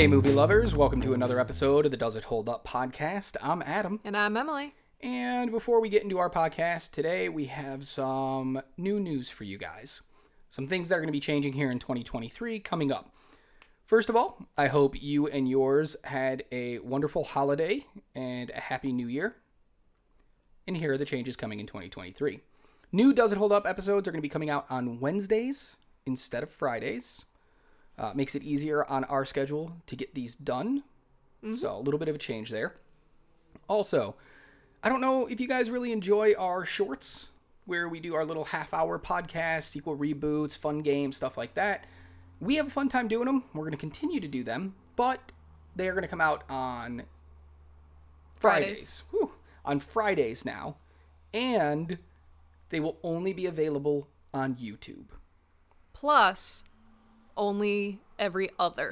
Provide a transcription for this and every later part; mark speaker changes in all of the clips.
Speaker 1: Hey, movie lovers. Welcome to another episode of the Does It Hold Up podcast. I'm Adam.
Speaker 2: And I'm Emily.
Speaker 1: And before we get into our podcast today, we have some new news for you guys. Some things that are going to be changing here in 2023 coming up. First of all, I hope you and yours had a wonderful holiday and a happy new year. And here are the changes coming in 2023. New Does It Hold Up episodes are going to be coming out on Wednesdays instead of Fridays. Makes it easier on our schedule to get these done. Mm-hmm. So a little bit of a change there. Also, I don't know if you guys really enjoy our shorts where we do our little half-hour podcast, sequel reboots, fun games, stuff like that. We have a fun time doing them. We're going to continue to do them, but they are going to come out on Fridays. On Fridays now. And they will only be available on YouTube.
Speaker 2: Plus, only every other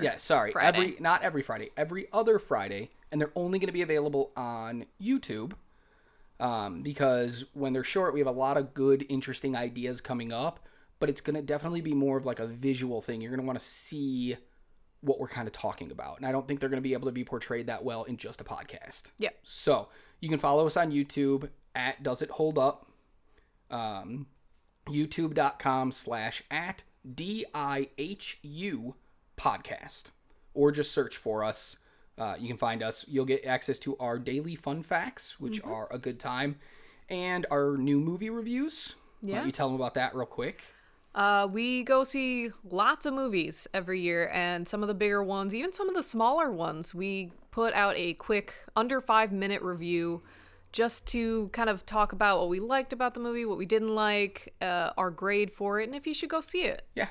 Speaker 1: Friday. Not every Friday. Every other Friday. And they're only going to be available on YouTube. Because when they're short, we have a lot of good, interesting ideas coming up. But it's going to definitely be more of like a visual thing. You're going to want to see what we're kind of talking about. And I don't think they're going to be able to be portrayed that well in just a podcast.
Speaker 2: Yep.
Speaker 1: So you can follow us on YouTube at Does It Hold Up. YouTube.com/@ DIHU podcast, or just search for us. You can find us. You'll get access to our daily fun facts, which are a good time, and our new movie reviews.
Speaker 2: Yeah.
Speaker 1: Why don't you tell them about that real quick?
Speaker 2: We go see lots of movies every year, and some of the bigger ones, even some of the smaller ones, we put out a quick under 5-minute review just to kind of talk about what we liked about the movie, what we didn't like, our grade for it, and if you should go see it.
Speaker 1: Yeah.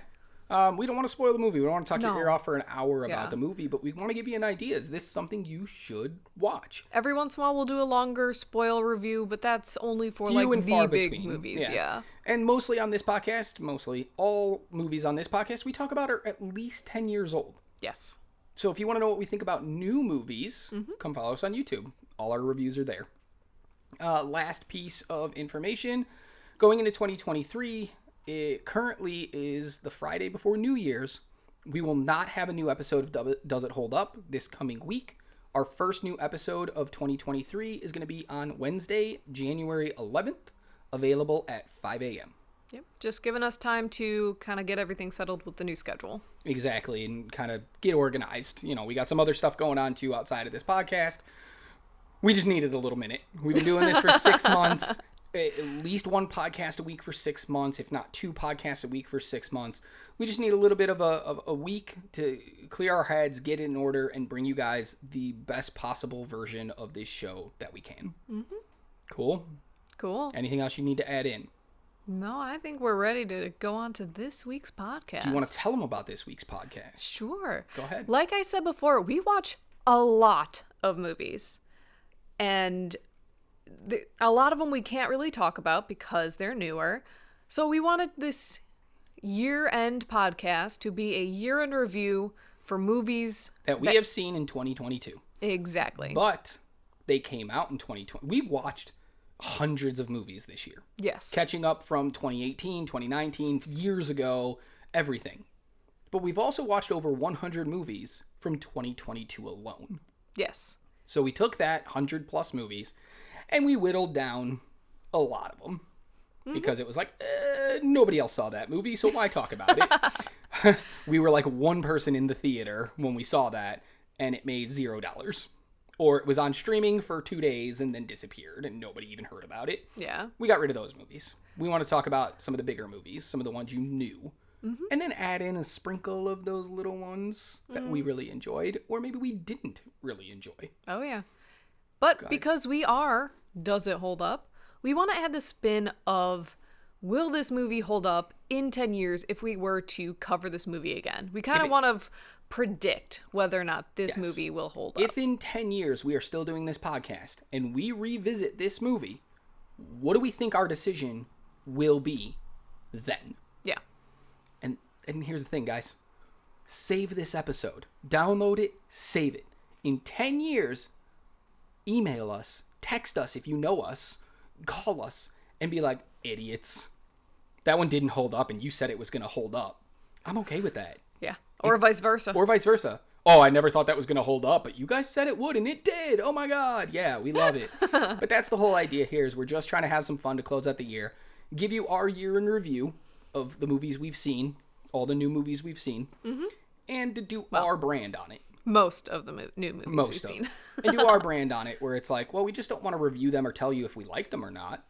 Speaker 1: We don't want to spoil the movie. We don't want to talk your ear off for an hour about the movie, but we want to give you an idea. Is this something you should watch?
Speaker 2: Every once in a while, we'll do a longer spoil review, but that's only for
Speaker 1: Few and
Speaker 2: the
Speaker 1: far
Speaker 2: big
Speaker 1: between.
Speaker 2: movies. Yeah.
Speaker 1: And mostly on this podcast, all movies on this podcast we talk about are at least 10 years old.
Speaker 2: Yes.
Speaker 1: So if you want to know what we think about new movies, come follow us on YouTube. All our reviews are there. Last piece of information, going into 2023, it currently is the Friday before New Year's. We will not have a new episode of Does It Hold Up this coming week. Our first new episode of 2023 is going to be on Wednesday, January 11th, available at 5 a.m.
Speaker 2: Yep, just giving us time to kind of get everything settled with the new schedule.
Speaker 1: Exactly, and kind of get organized. You know, we got some other stuff going on, too, outside of this podcast. We just needed a little minute. We've been doing this for 6 months, at least one podcast a week for 6 months, if not 2 podcasts a week for 6 months. We just need a little bit of a week to clear our heads, get it in order, and bring you guys the best possible version of this show that we can. Mm-hmm. Cool?
Speaker 2: Cool.
Speaker 1: Anything else you need to add in?
Speaker 2: No, I think we're ready to go on to this week's podcast.
Speaker 1: Do you want to tell them about this week's podcast?
Speaker 2: Sure.
Speaker 1: Go ahead.
Speaker 2: Like I said before, we watch a lot of movies. And a lot of them we can't really talk about because they're newer. So we wanted this year-end podcast to be a year-end review for movies
Speaker 1: that we have seen in 2022.
Speaker 2: Exactly.
Speaker 1: But they came out in 2020. We've watched hundreds of movies this year.
Speaker 2: Yes.
Speaker 1: Catching up from 2018, 2019, years ago, everything. But we've also watched over 100 movies from 2022 alone.
Speaker 2: Yes.
Speaker 1: So we took that 100+ movies and we whittled down a lot of them because it was like, nobody else saw that movie, so why talk about it? We were like one person in the theater when we saw that, and it made $0. Or it was on streaming for 2 days and then disappeared and nobody even heard about it.
Speaker 2: Yeah.
Speaker 1: We got rid of those movies. We want to talk about some of the bigger movies, some of the ones you knew. And then add in a sprinkle of those little ones that we really enjoyed, or maybe we didn't really enjoy.
Speaker 2: Oh, yeah. But because we are Does It Hold Up, we want to add the spin of, will this movie hold up in 10 years if we were to cover this movie again? We kind of want to predict whether or not this movie will hold up.
Speaker 1: If in 10 years we are still doing this podcast and we revisit this movie, what do we think our decision will be then?
Speaker 2: Yeah.
Speaker 1: And here's the thing, guys. Save this episode. Download it. Save it. In 10 years, email us. Text us if you know us. Call us. And be like, idiots. That one didn't hold up and you said it was going to hold up. I'm okay with that.
Speaker 2: Yeah. Or vice versa.
Speaker 1: Or vice versa. Oh, I never thought that was going to hold up, but you guys said it would, and it did. Oh my God. Yeah, we love it. But that's the whole idea here is we're just trying to have some fun to close out the year. Give you our year in review of the movies we've seen, all the new movies we've seen, and to do our brand on it.
Speaker 2: Most of the new movies we've seen.
Speaker 1: And do our brand on it where it's like, well, we just don't want to review them or tell you if we like them or not.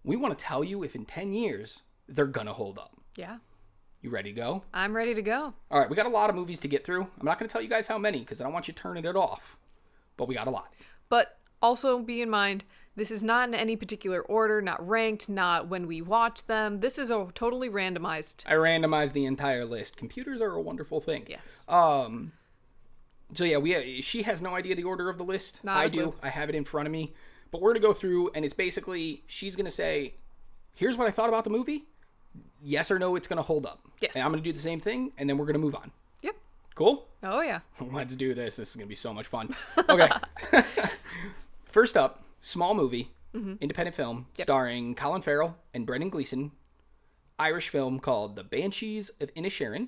Speaker 1: We want to tell you if in 10 years they're going to hold up.
Speaker 2: Yeah.
Speaker 1: You ready to go?
Speaker 2: I'm ready to go.
Speaker 1: All right, we got a lot of movies to get through. I'm not going to tell you guys how many because I don't want you turning it off. But we got a lot.
Speaker 2: But also be in mind, this is not in any particular order, not ranked, not when we watch them. This is a totally randomized.
Speaker 1: I randomized the entire list. Computers are a wonderful thing.
Speaker 2: Yes.
Speaker 1: So yeah, she has no idea the order of the list.
Speaker 2: Not
Speaker 1: I
Speaker 2: a
Speaker 1: do.
Speaker 2: clue.
Speaker 1: I have it in front of me. But we're going to go through, and it's basically, she's going to say, here's what I thought about the movie. Yes or no, it's going to hold up.
Speaker 2: Yes.
Speaker 1: And I'm going to do the same thing, and then we're going to move on.
Speaker 2: Yep.
Speaker 1: Cool?
Speaker 2: Oh, yeah.
Speaker 1: Let's do this. This is going to be so much fun. Okay. First up, small movie, independent film, starring Colin Farrell and Brendan Gleeson. Irish film called The Banshees of Inisherin.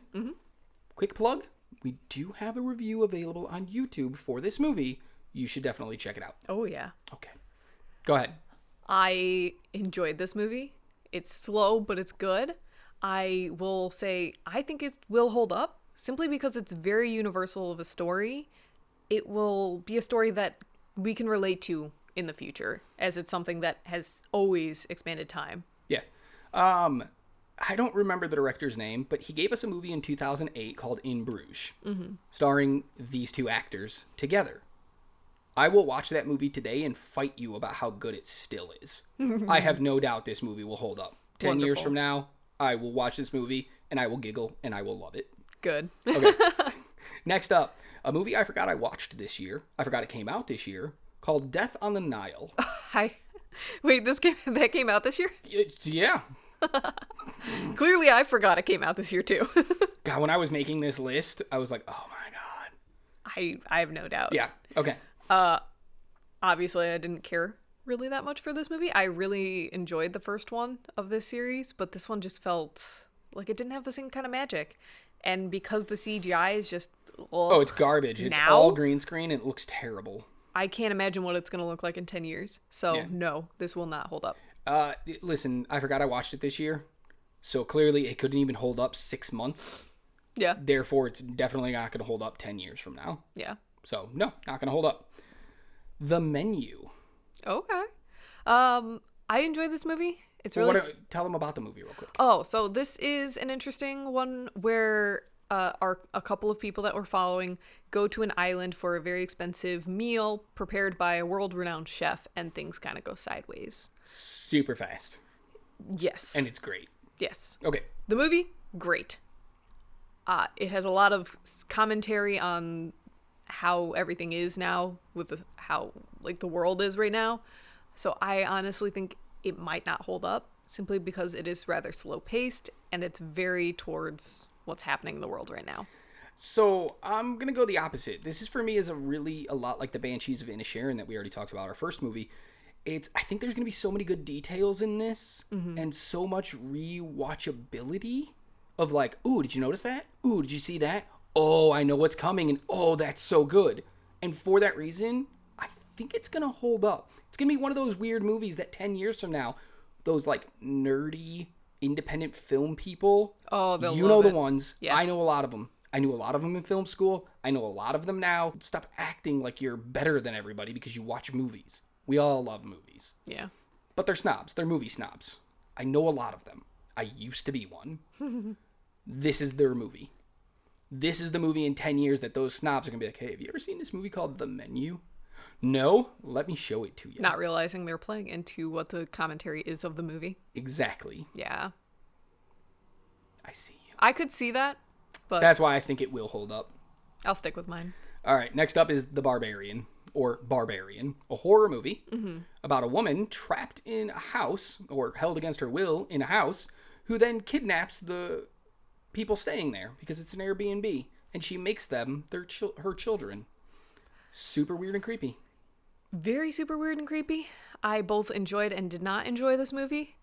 Speaker 1: Quick plug, we do have a review available on YouTube for this movie. You should definitely check it out.
Speaker 2: Oh, yeah.
Speaker 1: Okay. Go ahead.
Speaker 2: I enjoyed this movie. It's slow, but it's good. I will say I think it will hold up simply because it's very universal of a story. It will be a story that we can relate to in the future, as it's something that has always expanded time.
Speaker 1: Yeah. I don't remember the director's name, but he gave us a movie in 2008 called In Bruges, starring these two actors together. I will watch that movie today and fight you about how good it still is. I have no doubt this movie will hold up. 10 years from now, I will watch this movie and I will giggle and I will love it.
Speaker 2: Good.
Speaker 1: Okay. Next up, a movie I forgot I watched this year. I forgot it came out this year, called Death on the Nile.
Speaker 2: Wait, that came out this year?
Speaker 1: Yeah.
Speaker 2: Clearly I forgot it came out this year too.
Speaker 1: God, when I was making this list, I was like, oh my God.
Speaker 2: I have no doubt.
Speaker 1: Yeah. Okay.
Speaker 2: Obviously I didn't care really that much for this movie. I really enjoyed the first one of this series, but this one just felt like it didn't have the same kind of magic. And because the CGI is just
Speaker 1: it's garbage. It's all green screen and it looks terrible.
Speaker 2: I can't imagine what it's going to look like in 10 years. So no, this will not hold up.
Speaker 1: Listen, I forgot I watched it this year. So clearly it couldn't even hold up 6 months.
Speaker 2: Yeah.
Speaker 1: Therefore, it's definitely not going to hold up 10 years from now.
Speaker 2: Yeah.
Speaker 1: So, no, not going to hold up. The Menu.
Speaker 2: Okay. I enjoyed this movie. It's really...
Speaker 1: tell them about the movie real quick.
Speaker 2: Oh, so this is an interesting one where a couple of people that we're following go to an island for a very expensive meal prepared by a world-renowned chef, and things kind of go sideways.
Speaker 1: Super fast.
Speaker 2: Yes.
Speaker 1: And it's great.
Speaker 2: Yes.
Speaker 1: Okay.
Speaker 2: The movie, great. It has a lot of commentary on how everything is now with how like the world is right now. So I honestly think it might not hold up simply because it is rather slow paced and it's very towards what's happening in the world right now.
Speaker 1: So I'm going to go the opposite. This is for me is a lot like the Banshees of Inisherin that we already talked about, our first movie. I think there's going to be so many good details in this and so much rewatchability of like, ooh, did you notice that? Ooh, did you see that? Oh, I know what's coming. And oh, that's so good. And for that reason, I think it's going to hold up. It's going to be one of those weird movies that 10 years from now, those like nerdy independent film people.
Speaker 2: Oh, they'll
Speaker 1: you
Speaker 2: love
Speaker 1: know
Speaker 2: it.
Speaker 1: the ones.
Speaker 2: Yes.
Speaker 1: I know a lot of them. I knew a lot of them in film school. I know a lot of them now. Stop acting like you're better than everybody because you watch movies. We all love movies.
Speaker 2: Yeah.
Speaker 1: But they're snobs. They're movie snobs. I know a lot of them. I used to be one. This is their movie. This is the movie in 10 years that those snobs are going to be like, hey, have you ever seen this movie called The Menu? No? Let me show it to you.
Speaker 2: Not realizing they're playing into what the commentary is of the movie.
Speaker 1: Exactly.
Speaker 2: Yeah.
Speaker 1: I see you.
Speaker 2: I could see that, but
Speaker 1: That's why I think it will hold up.
Speaker 2: I'll stick with mine.
Speaker 1: All right, next up is The Barbarian, or Barbarian, a horror movie about a woman trapped in a house, or held against her will in a house, who then kidnaps the people staying there because it's an Airbnb, and she makes them her children. Super weird and creepy.
Speaker 2: Very super weird and creepy. I both enjoyed and did not enjoy this movie.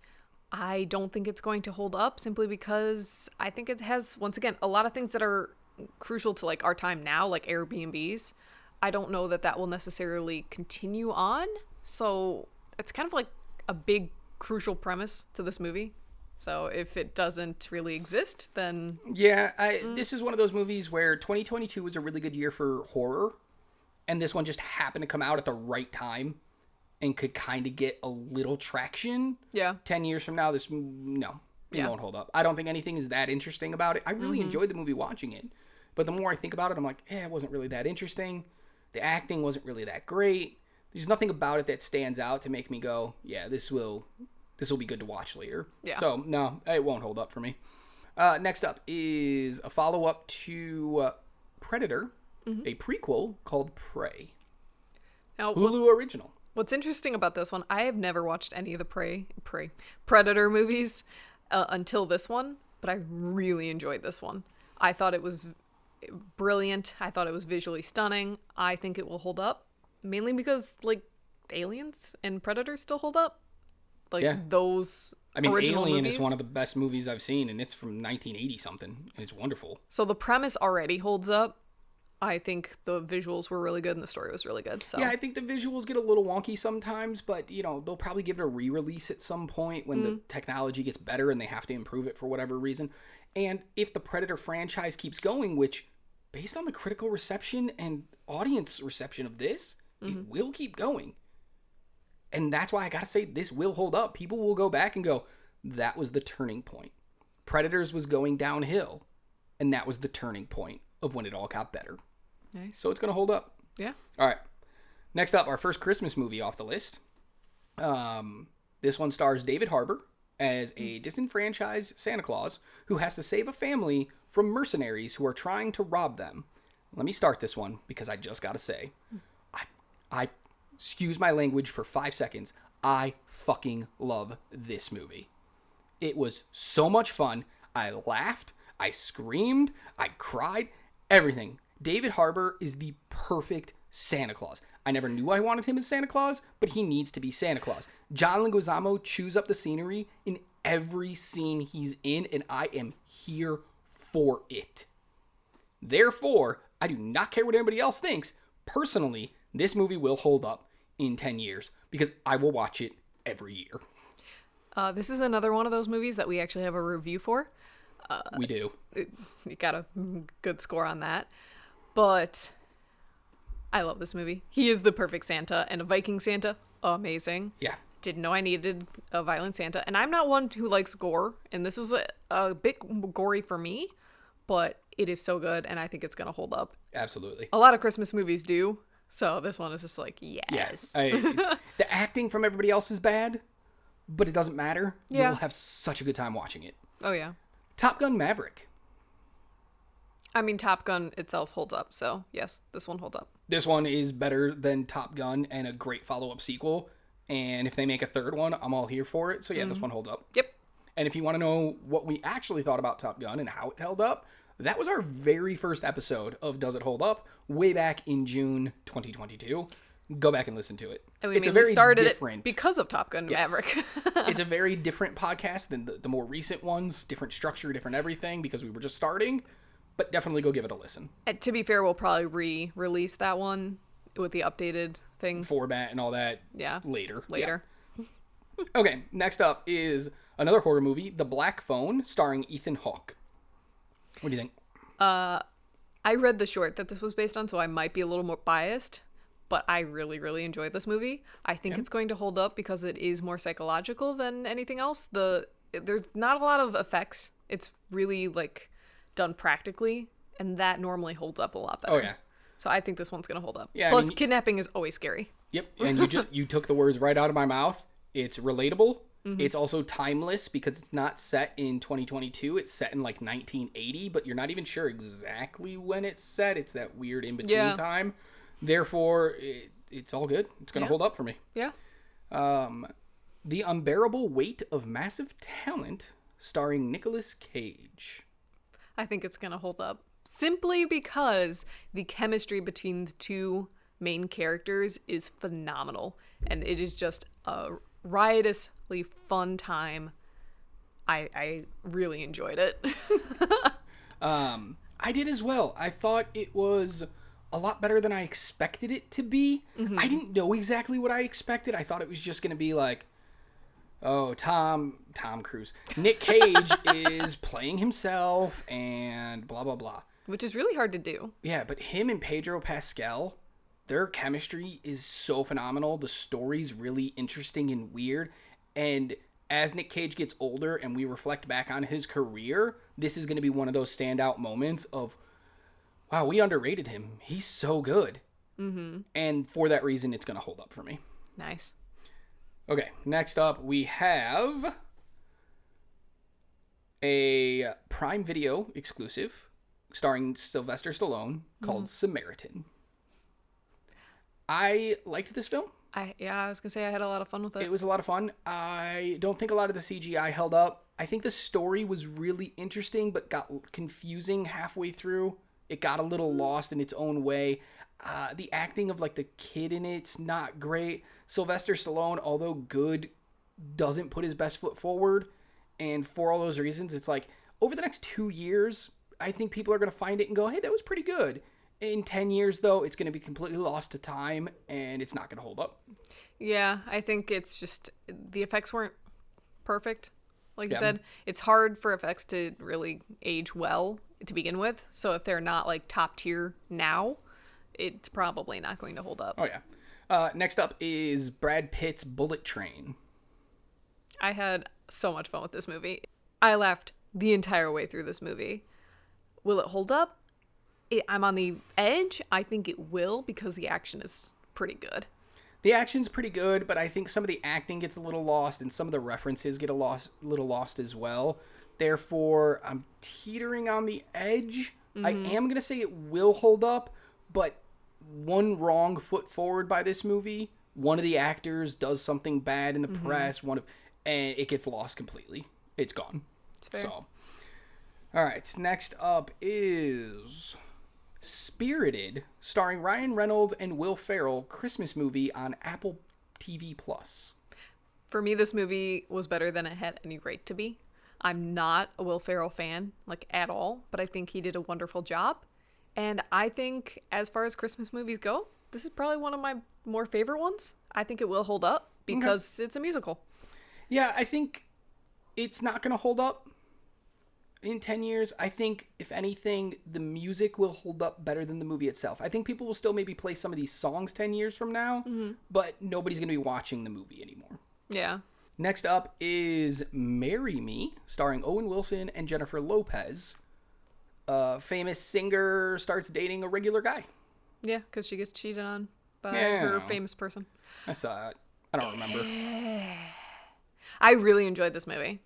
Speaker 2: I don't think it's going to hold up simply because I think it has, once again, a lot of things that are crucial to like our time now, like Airbnbs. I don't know that will necessarily continue on. So it's kind of like a big crucial premise to this movie. So if it doesn't really exist, then
Speaker 1: yeah, this is one of those movies where 2022 was a really good year for horror, and this one just happened to come out at the right time and could kind of get a little traction.
Speaker 2: Yeah.
Speaker 1: 10 years from now, it won't hold up. I don't think anything is that interesting about it. I really enjoyed the movie watching it, but the more I think about it, I'm like, it wasn't really that interesting. The acting wasn't really that great. There's nothing about it that stands out to make me go, yeah, this will be good to watch later. Yeah. So, no, it won't hold up for me. Next up is a follow-up to Predator, a prequel called Prey. Now, Hulu original.
Speaker 2: What's interesting about this one, I have never watched any of the Predator movies until this one, but I really enjoyed this one. I thought it was brilliant. I thought it was visually stunning. I think it will hold up, mainly because, like, Aliens and Predators still hold up. Like, those original
Speaker 1: Alien
Speaker 2: movies.
Speaker 1: Is one of the best movies I've seen, and it's from 1980-something, and it's wonderful.
Speaker 2: So the premise already holds up. I think the visuals were really good, and the story was really good. So
Speaker 1: yeah, I think the visuals get a little wonky sometimes, but, they'll probably give it a re-release at some point when the technology gets better and they have to improve it for whatever reason. And if the Predator franchise keeps going, which, based on the critical reception and audience reception of this, it will keep going. And that's why I gotta say, this will hold up. People will go back and go, that was the turning point. Predators was going downhill, and that was the turning point of when it all got better.
Speaker 2: Nice.
Speaker 1: So it's gonna hold up.
Speaker 2: Yeah.
Speaker 1: All right. Next up, our first Christmas movie off the list. This one stars David Harbour as a disenfranchised Santa Claus who has to save a family from mercenaries who are trying to rob them. Let me start this one because I just gotta say, I excuse my language for 5 seconds. I fucking love this movie. It was so much fun. I laughed. I screamed. I cried. Everything. David Harbour is the perfect Santa Claus. I never knew I wanted him as Santa Claus, but he needs to be Santa Claus. John Leguizamo chews up the scenery in every scene he's in, and I am here for it. Therefore, I do not care what anybody else thinks. Personally, this movie will hold up in 10 years because I will watch it every year.
Speaker 2: This is another one of those movies that we actually have a review for.
Speaker 1: We do.
Speaker 2: You got a good score on that. But I love this movie. He is the perfect Santa, and a Viking Santa, amazing.
Speaker 1: Yeah.
Speaker 2: Didn't know I needed a violent Santa. And I'm not one who likes gore, and this was a bit gory for me, but it is so good, and I think it's going to hold up.
Speaker 1: Absolutely.
Speaker 2: A lot of Christmas movies do, so this one is just like, yes.
Speaker 1: Yeah. The acting from everybody else is bad, but it doesn't matter.
Speaker 2: Yeah.
Speaker 1: You'll have such a good time watching it.
Speaker 2: Oh, yeah.
Speaker 1: Top Gun Maverick.
Speaker 2: I mean, Top Gun itself holds up, so yes, this one holds up.
Speaker 1: This one is better than Top Gun and a great follow-up sequel. And if they make a third one, I'm all here for it. So yeah, this one holds up.
Speaker 2: Yep.
Speaker 1: And if you want to know what we actually thought about Top Gun and how it held up, that was our very first episode of Does It Hold Up way back in June 2022. Go back and listen to it.
Speaker 2: It's a very different... because of Top Gun Maverick.
Speaker 1: It's a very different podcast than the more recent ones. Different structure, different everything, because we were just starting. But definitely go give it a listen.
Speaker 2: To be fair, we'll probably re-release that one with the updated thing.
Speaker 1: Format and all that later.
Speaker 2: Yeah.
Speaker 1: Okay, next up is another horror movie, The Black Phone, starring Ethan Hawke. What do you think?
Speaker 2: I read the short that this was based on, so I might be a little more biased. But I really, really enjoyed this movie. I think it's going to hold up because it is more psychological than anything else. There's not a lot of effects. It's really, like, done practically, and that normally holds up a lot better.
Speaker 1: Oh, yeah.
Speaker 2: So I think this one's going to hold up.
Speaker 1: Yeah,
Speaker 2: Plus, kidnapping is always scary.
Speaker 1: Yep, and you took the words right out of my mouth. It's relatable. Mm-hmm. It's also timeless because it's not set in 2022. It's set in, like, 1980, but you're not even sure exactly when it's set. It's that weird in-between time. Therefore, it's all good. It's going to hold up for me.
Speaker 2: Yeah.
Speaker 1: The Unbearable Weight of Massive Talent, starring Nicolas Cage.
Speaker 2: I think it's going to hold up. Simply because the chemistry between the two main characters is phenomenal. And it is just a riotously fun time. I really enjoyed it.
Speaker 1: I I did as well. I thought it was a lot better than I expected it to be. I didn't know exactly what I expected. I thought it was just going to be like, oh, Tom Cruise. Nick Cage is playing himself and blah, blah, blah.
Speaker 2: Which is really hard to do.
Speaker 1: Yeah, but him and Pedro Pascal, their chemistry is so phenomenal. The story's really interesting and weird. And as Nick Cage gets older and we reflect back on his career, this is going to be one of those standout moments of, wow, we underrated him. He's so good. And for that reason, it's going to hold up for me.
Speaker 2: Nice.
Speaker 1: Okay, next up we have a Prime Video exclusive starring Sylvester Stallone called Samaritan. I liked this film.
Speaker 2: I was going to say I had a lot of fun with it.
Speaker 1: It was a lot of fun. I don't think a lot of the CGI held up. I think the story was really interesting, but got confusing halfway through. It got a little lost in its own way. The acting of like the kid in it's not great. Sylvester Stallone, although good, doesn't put his best foot forward. And for all those reasons, it's like over the next 2 years, I think people are going to find it and go, hey, that was pretty good. In 10 years, though, it's going to be completely lost to time, and it's not going to hold up.
Speaker 2: Yeah, I think it's just the effects weren't perfect. Like you said, it's hard for effects to really age well to begin with. So if they're not like top tier now, it's probably not going to hold up.
Speaker 1: Oh, yeah. Next up is Brad Pitt's Bullet Train.
Speaker 2: I had so much fun with this movie. I laughed the entire way through this movie. Will it hold up? I'm on the edge. I think it will because the action is pretty good.
Speaker 1: The action's pretty good, but I think some of the acting gets a little lost and some of the references get little lost as well. Therefore, I'm teetering on the edge. I am going to say it will hold up, but one wrong foot forward by this movie, one of the actors does something bad in the press, and it gets lost completely. It's gone.
Speaker 2: It's fair.
Speaker 1: So, all right, next up is Spirited, starring Ryan Reynolds and Will Ferrell, Christmas movie on Apple TV+.
Speaker 2: For me, this movie was better than it had any right to be. I'm not a Will Ferrell fan, like, at all, but I think he did a wonderful job. And I think, as far as Christmas movies go, this is probably one of my more favorite ones. I think it will hold up because it's a musical.
Speaker 1: Yeah, I think it's not going to hold up in 10 years. I think, if anything, the music will hold up better than the movie itself. I think people will still maybe play some of these songs 10 years from now, but nobody's going to be watching the movie anymore.
Speaker 2: Yeah.
Speaker 1: Next up is Marry Me, starring Owen Wilson and Jennifer Lopez. A famous singer starts dating a regular guy.
Speaker 2: Yeah, because she gets cheated on by
Speaker 1: Yeah.
Speaker 2: her famous person.
Speaker 1: I saw it. I don't remember.
Speaker 2: I really enjoyed this movie.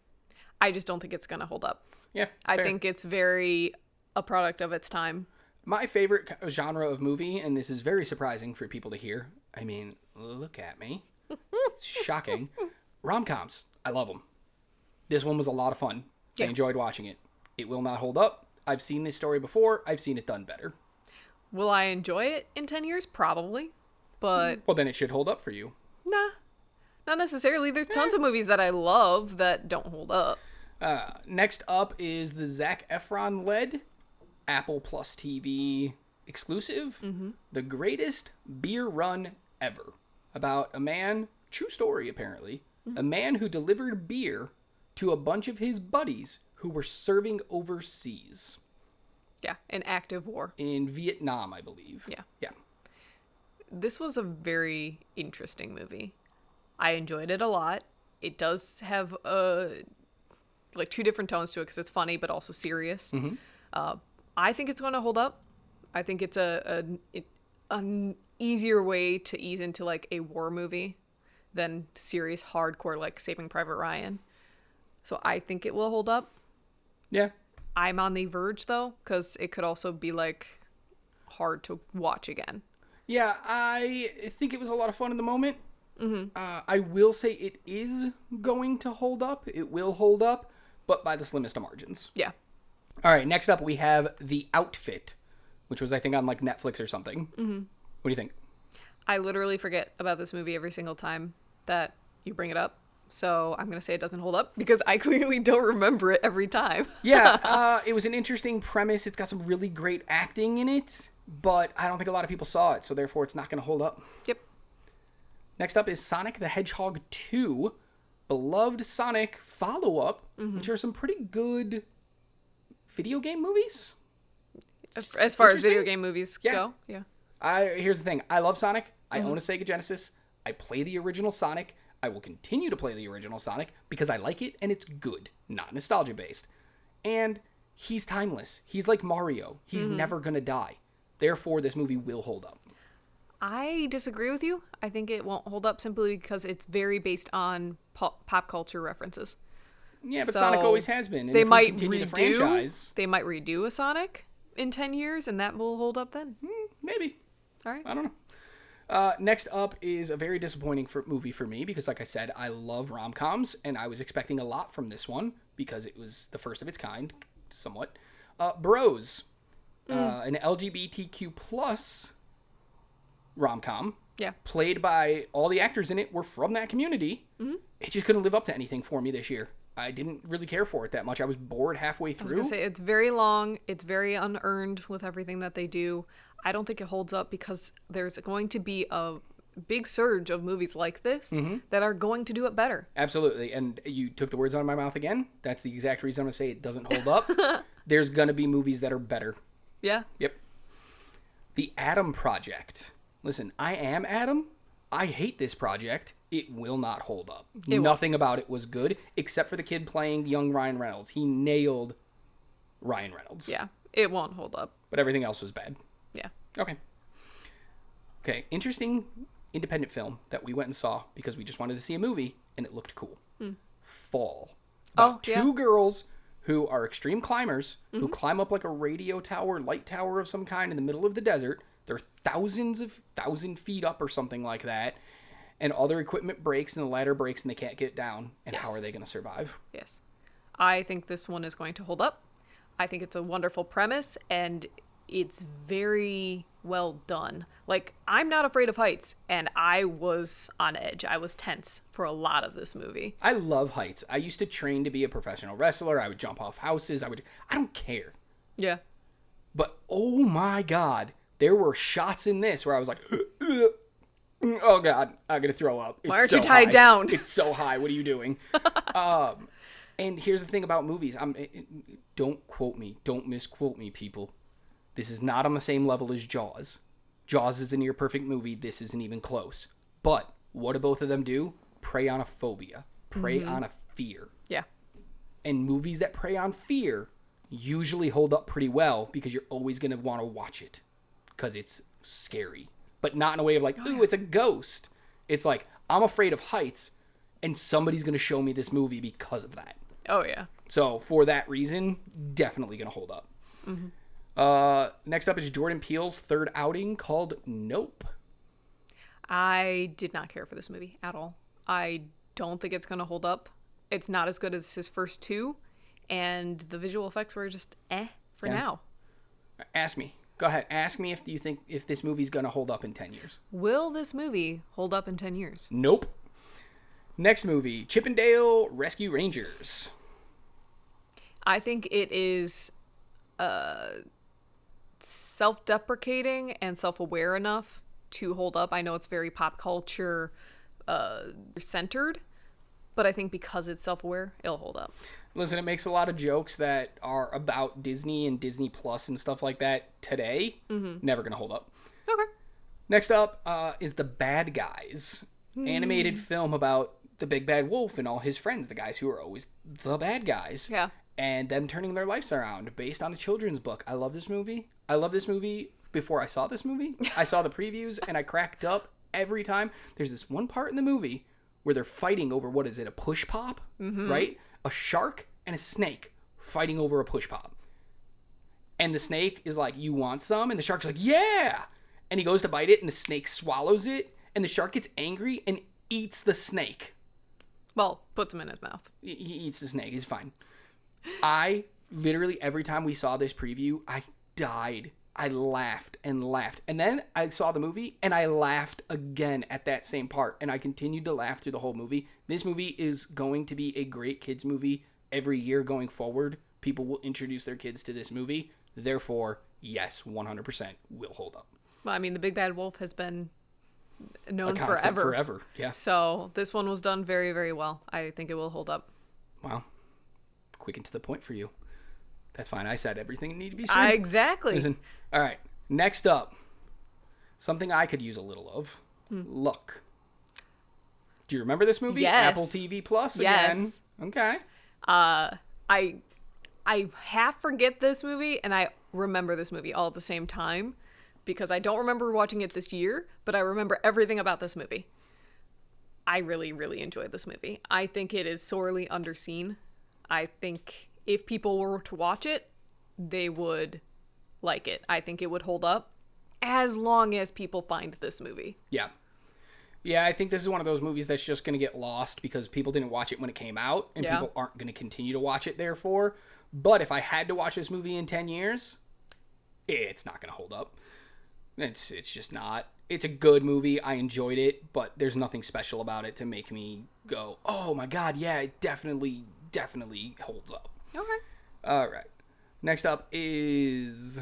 Speaker 2: I just don't think it's going to hold up.
Speaker 1: Yeah,
Speaker 2: I
Speaker 1: fair.
Speaker 2: think it's very a product of its time.
Speaker 1: My favorite genre of movie, and this is very surprising for people to hear. I mean, look at me. It's shocking. Rom-coms. I love them. This one was a lot of fun.
Speaker 2: Yeah.
Speaker 1: I enjoyed watching it. It will not hold up. I've seen this story before. I've seen it done better.
Speaker 2: Will I enjoy it in 10 years? Probably. But
Speaker 1: Well, then it should hold up for you.
Speaker 2: nah, not necessarily. There's tons of movies that I love that don't hold up.
Speaker 1: Next up is the Zac Efron-led Apple Plus TV exclusive, The Greatest Beer Run Ever. About a man, true story apparently, a man who delivered beer to a bunch of his buddies who were serving overseas.
Speaker 2: Yeah, an active war.
Speaker 1: In Vietnam, I believe.
Speaker 2: Yeah.
Speaker 1: Yeah.
Speaker 2: This was a very interesting movie. I enjoyed it a lot. It does have like two different tones to it because it's funny but also serious. I think it's going to hold up. I think it's an easier way to ease into like a war movie than serious hardcore like Saving Private Ryan. So I think it will hold up.
Speaker 1: Yeah.
Speaker 2: I'm on the verge though because it could also be like hard to watch again.
Speaker 1: Yeah, I think it was a lot of fun in the moment. I will say it is going to hold up. It will hold up, but by the slimmest of margins.
Speaker 2: Yeah.
Speaker 1: All right, next up we have The Outfit, which was, I think, on like Netflix or something. What do you think?
Speaker 2: I literally forget about this movie every single time that you bring it up. So I'm going to say it doesn't hold up because I clearly don't remember it every time.
Speaker 1: Yeah, it was an interesting premise. It's got some really great acting in it, but I don't think a lot of people saw it, so therefore it's not going to hold up.
Speaker 2: Yep.
Speaker 1: Next up is Sonic the Hedgehog 2, beloved Sonic follow-up, which are some pretty good video game movies.
Speaker 2: As far as video game movies go, yeah.
Speaker 1: Here's the thing. I love Sonic. I own a Sega Genesis. I play the original Sonic. I will continue to play the original Sonic because I like it and it's good, not nostalgia-based. And he's timeless. He's like Mario. He's never going to die. Therefore, this movie will hold up.
Speaker 2: I disagree with you. I think it won't hold up simply because it's very based on pop culture references.
Speaker 1: Yeah, but Sonic always has been. And
Speaker 2: they
Speaker 1: if
Speaker 2: might
Speaker 1: we continue the franchise,
Speaker 2: they might redo a Sonic in 10 years and that will hold up then.
Speaker 1: Maybe.
Speaker 2: All right.
Speaker 1: I don't know. Next up is a very disappointing movie for me because, like I said, I love rom-coms, and I was expecting a lot from this one because it was the first of its kind, somewhat. Bros, an LGBTQ plus rom-com.
Speaker 2: Yeah.
Speaker 1: Played by all the actors in it were from that community. It just couldn't live up to anything for me this year. I didn't really care for it that much. I was bored halfway through.
Speaker 2: I was going to say, it's very long. It's very unearned with everything that they do. I don't think it holds up because there's going to be a big surge of movies like this that are going to do it better.
Speaker 1: Absolutely. And you took the words out of my mouth again. That's the exact reason I'm going to say it doesn't hold up. There's going to be movies that are better.
Speaker 2: Yeah.
Speaker 1: Yep. The Adam Project. Listen, I am Adam. I hate this project. It will not hold up. Nothing about it was good, except for the kid playing young Ryan Reynolds. He nailed Ryan Reynolds.
Speaker 2: Yeah, it won't hold up.
Speaker 1: But everything else was bad.
Speaker 2: Yeah.
Speaker 1: Okay, interesting independent film that we went and saw because we just wanted to see a movie, and it looked cool. Fall. About two girls who are extreme climbers who climb up like a radio tower, light tower of some kind in the middle of the desert. They're thousands of feet up or something like that. And all their equipment breaks and the ladder breaks and they can't get down. And how are they going to survive?
Speaker 2: Yes. I think this one is going to hold up. I think it's a wonderful premise and it's very well done. Like, I'm not afraid of heights and I was on edge. I was tense for a lot of this movie.
Speaker 1: I love heights. I used to train to be a professional wrestler. I would jump off houses. I don't care.
Speaker 2: Yeah.
Speaker 1: But oh my God. There were shots in this where I was like, oh God, I'm going to throw up.
Speaker 2: Why aren't you tied down?
Speaker 1: It's so high. What are you doing? And here's the thing about movies. Don't quote me. Don't misquote me, people. This is not on the same level as Jaws. Jaws is a near perfect movie. This isn't even close. But what do both of them do? Prey on a phobia. Prey on a fear.
Speaker 2: Yeah.
Speaker 1: And movies that prey on fear usually hold up pretty well because you're always going to want to watch it. Because it's scary. But not in a way of like, ooh, it's a ghost. It's like, I'm afraid of heights, and somebody's going to show me this movie because of that.
Speaker 2: Oh, yeah.
Speaker 1: So, for that reason, definitely going to hold up. Next up is Jordan Peele's third outing called Nope.
Speaker 2: I did not care for this movie at all. I don't think it's going to hold up. It's not as good as his first two, and the visual effects were just for now.
Speaker 1: Ask me. Go ahead. Ask me if you think if this movie's going to hold up in 10 years.
Speaker 2: Will this movie hold up in 10 years?
Speaker 1: Nope. Next movie, Chippendale Rescue Rangers.
Speaker 2: I think it is self-deprecating and self-aware enough to hold up. I know it's very pop culture centered, but I think because it's self-aware, it'll hold up.
Speaker 1: Listen, it makes a lot of jokes that are about Disney and Disney Plus and stuff like that today. Never going to hold up.
Speaker 2: Okay.
Speaker 1: Next up is The Bad Guys. Animated film about the big bad wolf and all his friends, the guys who are always the bad guys.
Speaker 2: Yeah.
Speaker 1: And them turning their lives around based on a children's book. I love this movie. I love this movie before I saw this movie. I saw the previews and I cracked up every time. There's this one part in the movie where they're fighting over, what is it, a push pop? Right? A shark and a snake fighting over a push pop. And the snake is like, you want some? And the shark's like, yeah! And he goes to bite it and the snake swallows it. And the shark gets angry and eats the snake.
Speaker 2: Well, puts him in his mouth.
Speaker 1: He eats the snake. He's fine. I literally, every time we saw this preview, I died. I laughed and laughed. And then I saw the movie and I laughed again at that same part. And I continued to laugh through the whole movie. This movie is going to be a great kids movie every year going forward. People will introduce their kids to this movie. Therefore, yes, 100% will hold up.
Speaker 2: Well, I mean, The Big Bad Wolf has been known
Speaker 1: A constant
Speaker 2: forever.
Speaker 1: Forever, yeah.
Speaker 2: So this one was done very, very well. I think it will hold up.
Speaker 1: Wow. Quick and to the point for you. That's fine. I said everything needed to be said.
Speaker 2: Exactly.
Speaker 1: Listen. All right. Next up, something I could use a little of. Luck. Do you remember this movie?
Speaker 2: Yes.
Speaker 1: Apple TV Plus again.
Speaker 2: Yes.
Speaker 1: Okay.
Speaker 2: I half forget this movie and I remember this movie all at the same time because I don't remember watching it this year, but I remember everything about this movie. I really, really enjoyed this movie. I think it is sorely underseen. I think if people were to watch it, they would like it. I think it would hold up as long as people find this movie.
Speaker 1: Yeah. Yeah, I think this is one of those movies that's just going to get lost because people didn't watch it when it came out, and people aren't going to continue to watch it, therefore. But if I had to watch this movie in 10 years, it's not going to hold up. It's just not. It's a good movie. I enjoyed it, but there's nothing special about it to make me go, oh my God, yeah, it definitely holds up.
Speaker 2: Okay.
Speaker 1: All right. Next up is...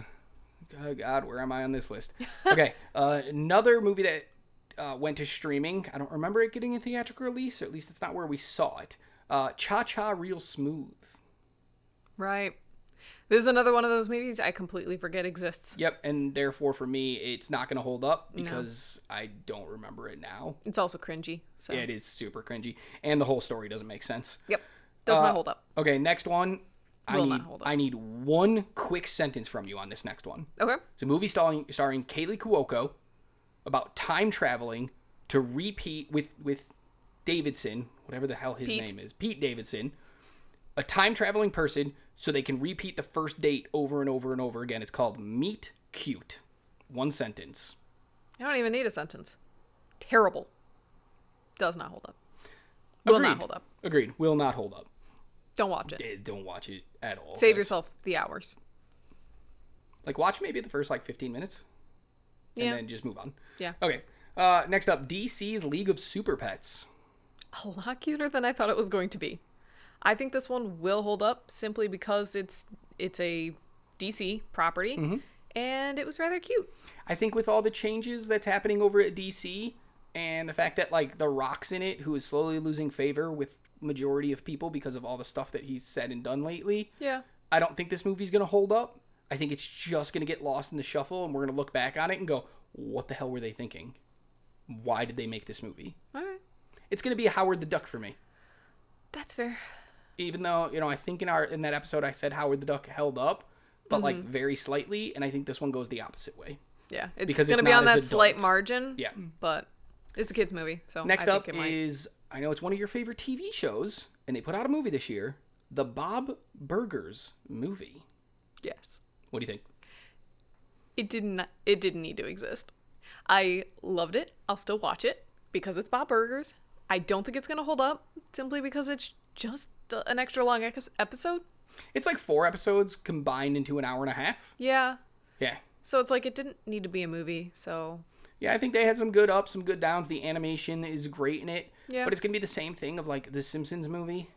Speaker 1: Oh God, where am I on this list? Okay, another movie that went to streaming. I don't remember it getting a theatrical release, or at least it's not where we saw it. Cha-Cha Real Smooth.
Speaker 2: Right. This is another one of those movies I completely forget exists.
Speaker 1: Yep, and therefore for me, it's not going to hold up because I don't remember it now.
Speaker 2: It's also cringy. So.
Speaker 1: Yeah, it is super cringy, and the whole story doesn't make sense.
Speaker 2: Yep. Does not hold up.
Speaker 1: Okay, next one.
Speaker 2: Not hold up.
Speaker 1: I need one quick sentence from you on this next one.
Speaker 2: Okay.
Speaker 1: It's a movie starring Kaylee Cuoco about time traveling to repeat with Davidson, whatever the hell his name is, Pete Davidson, a time traveling person, so they can repeat the first date over and over and over again. It's called Meet Cute. One sentence.
Speaker 2: I don't even need a sentence. Terrible. Does not hold up. Will not hold up.
Speaker 1: Agreed. Will not hold up.
Speaker 2: Don't watch it.
Speaker 1: Don't watch it at all.
Speaker 2: Save yourself the hours.
Speaker 1: Like, watch maybe the first, 15 minutes. And then just move on.
Speaker 2: Yeah.
Speaker 1: Okay. Next up, DC's League of Super Pets.
Speaker 2: A lot cuter than I thought it was going to be. I think this one will hold up simply because it's a DC property, and it was rather cute.
Speaker 1: I think with all the changes that's happening over at DC, and the fact that, The Rock's in it, who is slowly losing favor with majority of people because of all the stuff that he's said and done lately.
Speaker 2: Yeah.
Speaker 1: I don't think this movie's going to hold up. I think it's just going to get lost in the shuffle, and we're going to look back on it and go, what the hell were they thinking? Why did they make this movie?
Speaker 2: All right.
Speaker 1: It's going to be a Howard the Duck for me.
Speaker 2: That's fair.
Speaker 1: Even though, I think in that episode I said Howard the Duck held up, but very slightly, and I think this one goes the opposite way.
Speaker 2: Yeah, it's going to be on that slight margin.
Speaker 1: Yeah.
Speaker 2: But it's a kid's movie, so
Speaker 1: next
Speaker 2: I
Speaker 1: up
Speaker 2: think it
Speaker 1: is, I know it's one of your favorite TV shows, and they put out a movie this year, the Bob Burgers movie.
Speaker 2: Yes.
Speaker 1: What do you think?
Speaker 2: It didn't need to exist. I loved it. I'll still watch it because it's Bob Burgers. I don't think it's going to hold up simply because it's just an extra long episode.
Speaker 1: It's 4 episodes combined into an hour and a half.
Speaker 2: Yeah.
Speaker 1: Yeah.
Speaker 2: So it's it didn't need to be a movie, so...
Speaker 1: Yeah, I think they had some good ups, some good downs. The animation is great in it.
Speaker 2: Yeah.
Speaker 1: But it's going to be the same thing of, the Simpsons movie,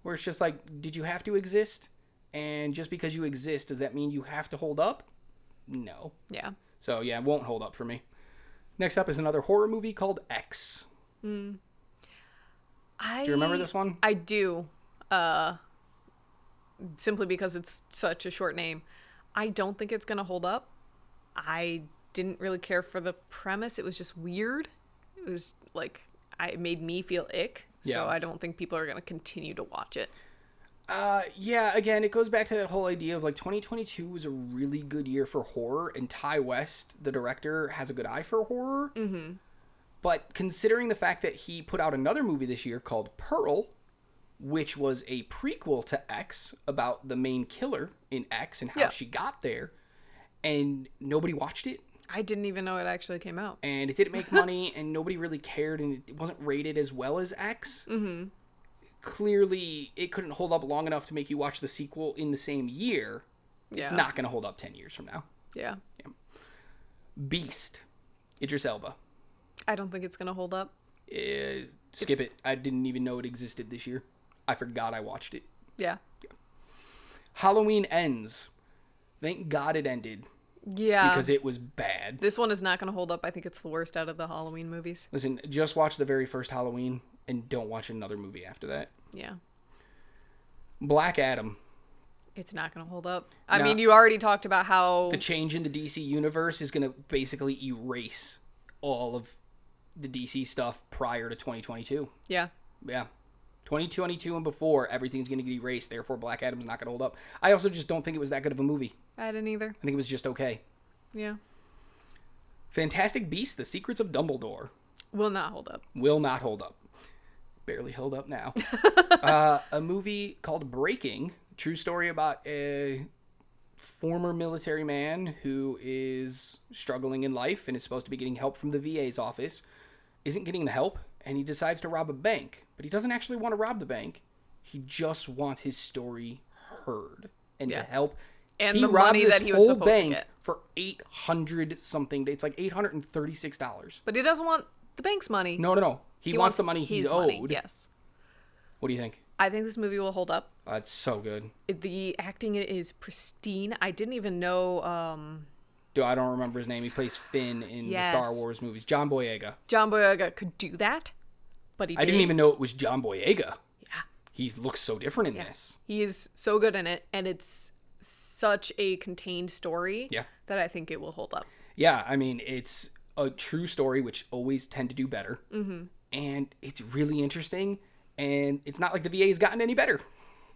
Speaker 1: where it's just did you have to exist? And just because you exist, does that mean you have to hold up? No.
Speaker 2: Yeah.
Speaker 1: So, yeah, it won't hold up for me. Next up is another horror movie called X. Do you remember this one?
Speaker 2: I do. Simply because it's such a short name. I don't think it's going to hold up. I didn't really care for the premise. It was just weird. It was it made me feel ick.
Speaker 1: Yeah.
Speaker 2: So I don't think people are going to continue to watch it.
Speaker 1: Yeah, again, it goes back to that whole idea of 2022 was a really good year for horror, and Ty West, the director, has a good eye for horror. Mm-hmm. But considering the fact that he put out another movie this year called Pearl, which was a prequel to X about the main killer in X and how she got there, and nobody watched it.
Speaker 2: I didn't even know it actually came out.
Speaker 1: And it didn't make money, and nobody really cared, and it wasn't rated as well as X. Mm-hmm. Clearly, it couldn't hold up long enough to make you watch the sequel in the same year. It's not going to hold up 10 years from now.
Speaker 2: Yeah.
Speaker 1: Beast. Idris Elba.
Speaker 2: I don't think it's going to hold up.
Speaker 1: Skip it. I didn't even know it existed this year. I forgot I watched it.
Speaker 2: Yeah.
Speaker 1: Halloween Ends. Thank God it ended.
Speaker 2: Yeah.
Speaker 1: Because it was bad.
Speaker 2: This one is not going to hold up. I think it's the worst out of the Halloween movies.
Speaker 1: Listen, just watch the very first Halloween and don't watch another movie after that.
Speaker 2: Yeah.
Speaker 1: Black Adam.
Speaker 2: It's not going to hold up. I mean, you already talked about how...
Speaker 1: The change in the DC universe is going to basically erase all of the DC stuff prior to 2022.
Speaker 2: Yeah.
Speaker 1: Yeah. 2022 and before, everything's going to get erased. Therefore, Black Adam's not going to hold up. I also just don't think it was that good of a movie.
Speaker 2: I didn't either.
Speaker 1: I think it was just okay.
Speaker 2: Yeah.
Speaker 1: Fantastic Beasts: The Secrets of Dumbledore.
Speaker 2: Will not hold up.
Speaker 1: Will not hold up. Barely held up now. A movie called Breaking. True story about a former military man who is struggling in life and is supposed to be getting help from the VA's office. Isn't getting the help, and he decides to rob a bank. But he doesn't actually want to rob the bank. He just wants his story heard and to help.
Speaker 2: And the money that he was supposed to get.
Speaker 1: For $800 something. It's like $836.
Speaker 2: But he doesn't want the bank's money.
Speaker 1: No. He wants the money he's owed.
Speaker 2: Money, yes.
Speaker 1: What do you think?
Speaker 2: I think this movie will hold up.
Speaker 1: It's so good.
Speaker 2: The acting is pristine. I didn't even know...
Speaker 1: I don't remember his name. He plays Finn in the Star Wars movies. John Boyega.
Speaker 2: John Boyega could do that, but he didn't.
Speaker 1: I didn't even know it was John Boyega.
Speaker 2: Yeah.
Speaker 1: He looks so different in this.
Speaker 2: He is so good in it, and it's such a contained story that I think it will hold up.
Speaker 1: Yeah, I mean, it's a true story, which always tend to do better.
Speaker 2: Mm-hmm.
Speaker 1: And it's really interesting, and it's not like the VA has gotten any better.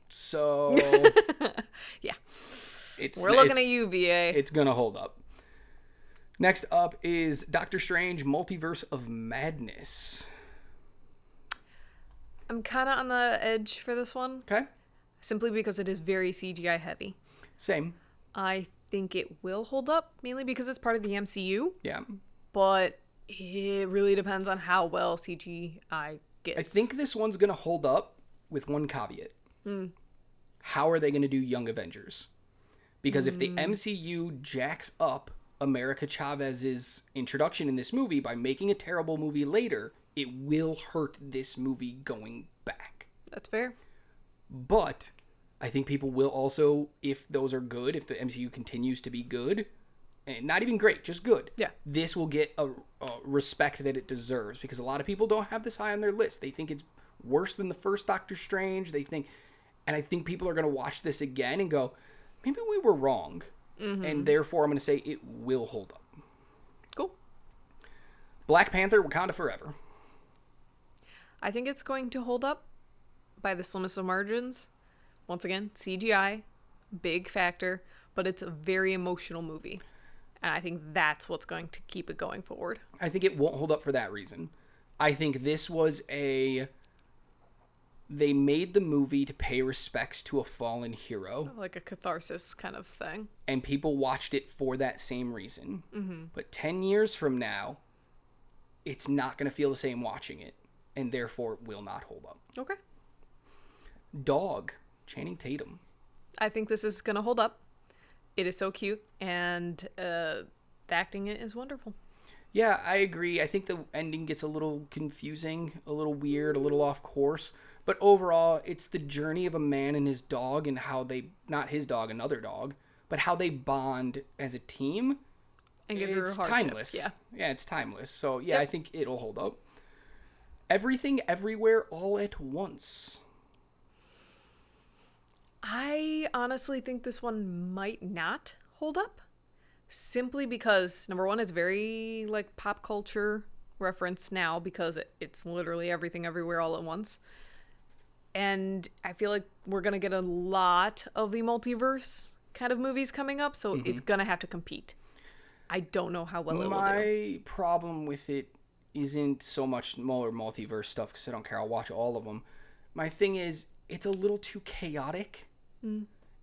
Speaker 1: So...
Speaker 2: yeah. We're looking at you, VA.
Speaker 1: It's going to hold up. Next up is Doctor Strange Multiverse of Madness.
Speaker 2: I'm kind of on the edge for this one.
Speaker 1: Okay.
Speaker 2: Simply because it is very CGI heavy.
Speaker 1: Same.
Speaker 2: I think it will hold up, mainly because it's part of the MCU.
Speaker 1: Yeah.
Speaker 2: But it really depends on how well CGI gets.
Speaker 1: I think this one's going to hold up with one caveat. How are they going to do Young Avengers? Because if the MCU jacks up America Chavez's introduction in this movie by making a terrible movie later, it will hurt this movie going back.
Speaker 2: That's fair.
Speaker 1: But I think people will also, if those are good, if the MCU continues to be good, and not even great, just good, this will get a respect that it deserves, because a lot of people don't have this high on their list. They think it's worse than the first Doctor Strange. And I think people are going to watch this again and go, maybe we were wrong. And therefore, I'm going to say it will hold up.
Speaker 2: Cool.
Speaker 1: Black Panther, Wakanda Forever.
Speaker 2: I think it's going to hold up by the slimmest of margins. Once again, CGI, big factor, but it's a very emotional movie. And I think that's what's going to keep it going forward.
Speaker 1: I think it won't hold up for that reason. I think this was they made the movie to pay respects to a fallen hero.
Speaker 2: Like a catharsis kind of thing.
Speaker 1: And people watched it for that same reason.
Speaker 2: Mm-hmm.
Speaker 1: But 10 years from now, it's not going to feel the same watching it. And therefore, it will not hold up.
Speaker 2: Okay.
Speaker 1: Dog, Channing Tatum.
Speaker 2: I think this is going to hold up. It is so cute. And the acting is wonderful.
Speaker 1: Yeah, I agree. I think the ending gets a little confusing, a little weird, a little off course. But overall, it's the journey of a man and his dog and how they, not his dog, another dog, but how they bond as a team.
Speaker 2: And get through
Speaker 1: it's
Speaker 2: hardship.
Speaker 1: Timeless.
Speaker 2: Yeah,
Speaker 1: it's timeless. So, yeah, I think it'll hold up. Everything, Everywhere, All at Once.
Speaker 2: I honestly think this one might not hold up. Simply because, number one, it's very, like, pop culture reference now because it's literally everything, everywhere, all at once. And I feel like we're going to get a lot of the multiverse kind of movies coming up, so it's going to have to compete. I don't know how well it will do.
Speaker 1: My problem with it isn't so much more multiverse stuff, because I don't care. I'll watch all of them. My thing is, it's a little too chaotic.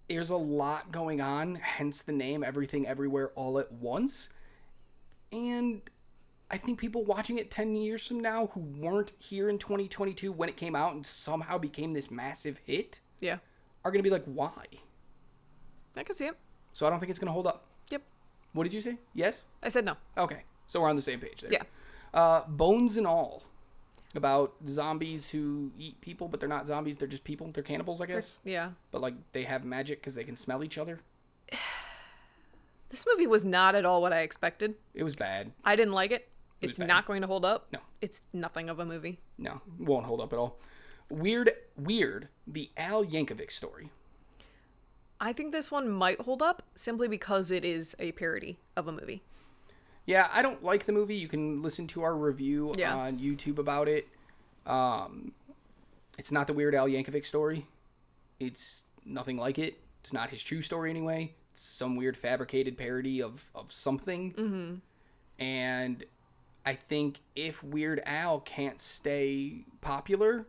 Speaker 1: There's a lot going on, hence the name Everything Everywhere All at Once. And I think people watching it 10 years from now who weren't here in 2022 when it came out and somehow became this massive hit are going to be like, why?
Speaker 2: I can see it.
Speaker 1: So I don't think it's going to hold up.
Speaker 2: Yep.
Speaker 1: What did you say? Yes?
Speaker 2: I said no.
Speaker 1: Okay. So we're on the same page there.
Speaker 2: Yeah.
Speaker 1: Bones and All. About zombies who eat people, but they're not zombies. They're just people. They're cannibals, I guess.
Speaker 2: Yeah.
Speaker 1: But, like, they have magic because they can smell each other.
Speaker 2: This movie was not at all what I expected.
Speaker 1: It was bad.
Speaker 2: I didn't like it. It's
Speaker 1: bad.
Speaker 2: not going to hold up.
Speaker 1: No.
Speaker 2: It's nothing of a movie.
Speaker 1: No, won't hold up at all. Weird, the Al Yankovic story.
Speaker 2: I think this one might hold up simply because it is a parody of a movie.
Speaker 1: Yeah, I don't like the movie. You can listen to our review on YouTube about it. It's not the Weird Al Yankovic story. It's nothing like it. It's not his true story anyway. It's some weird fabricated parody of something.
Speaker 2: Mm-hmm.
Speaker 1: And I think if Weird Al can't stay popular,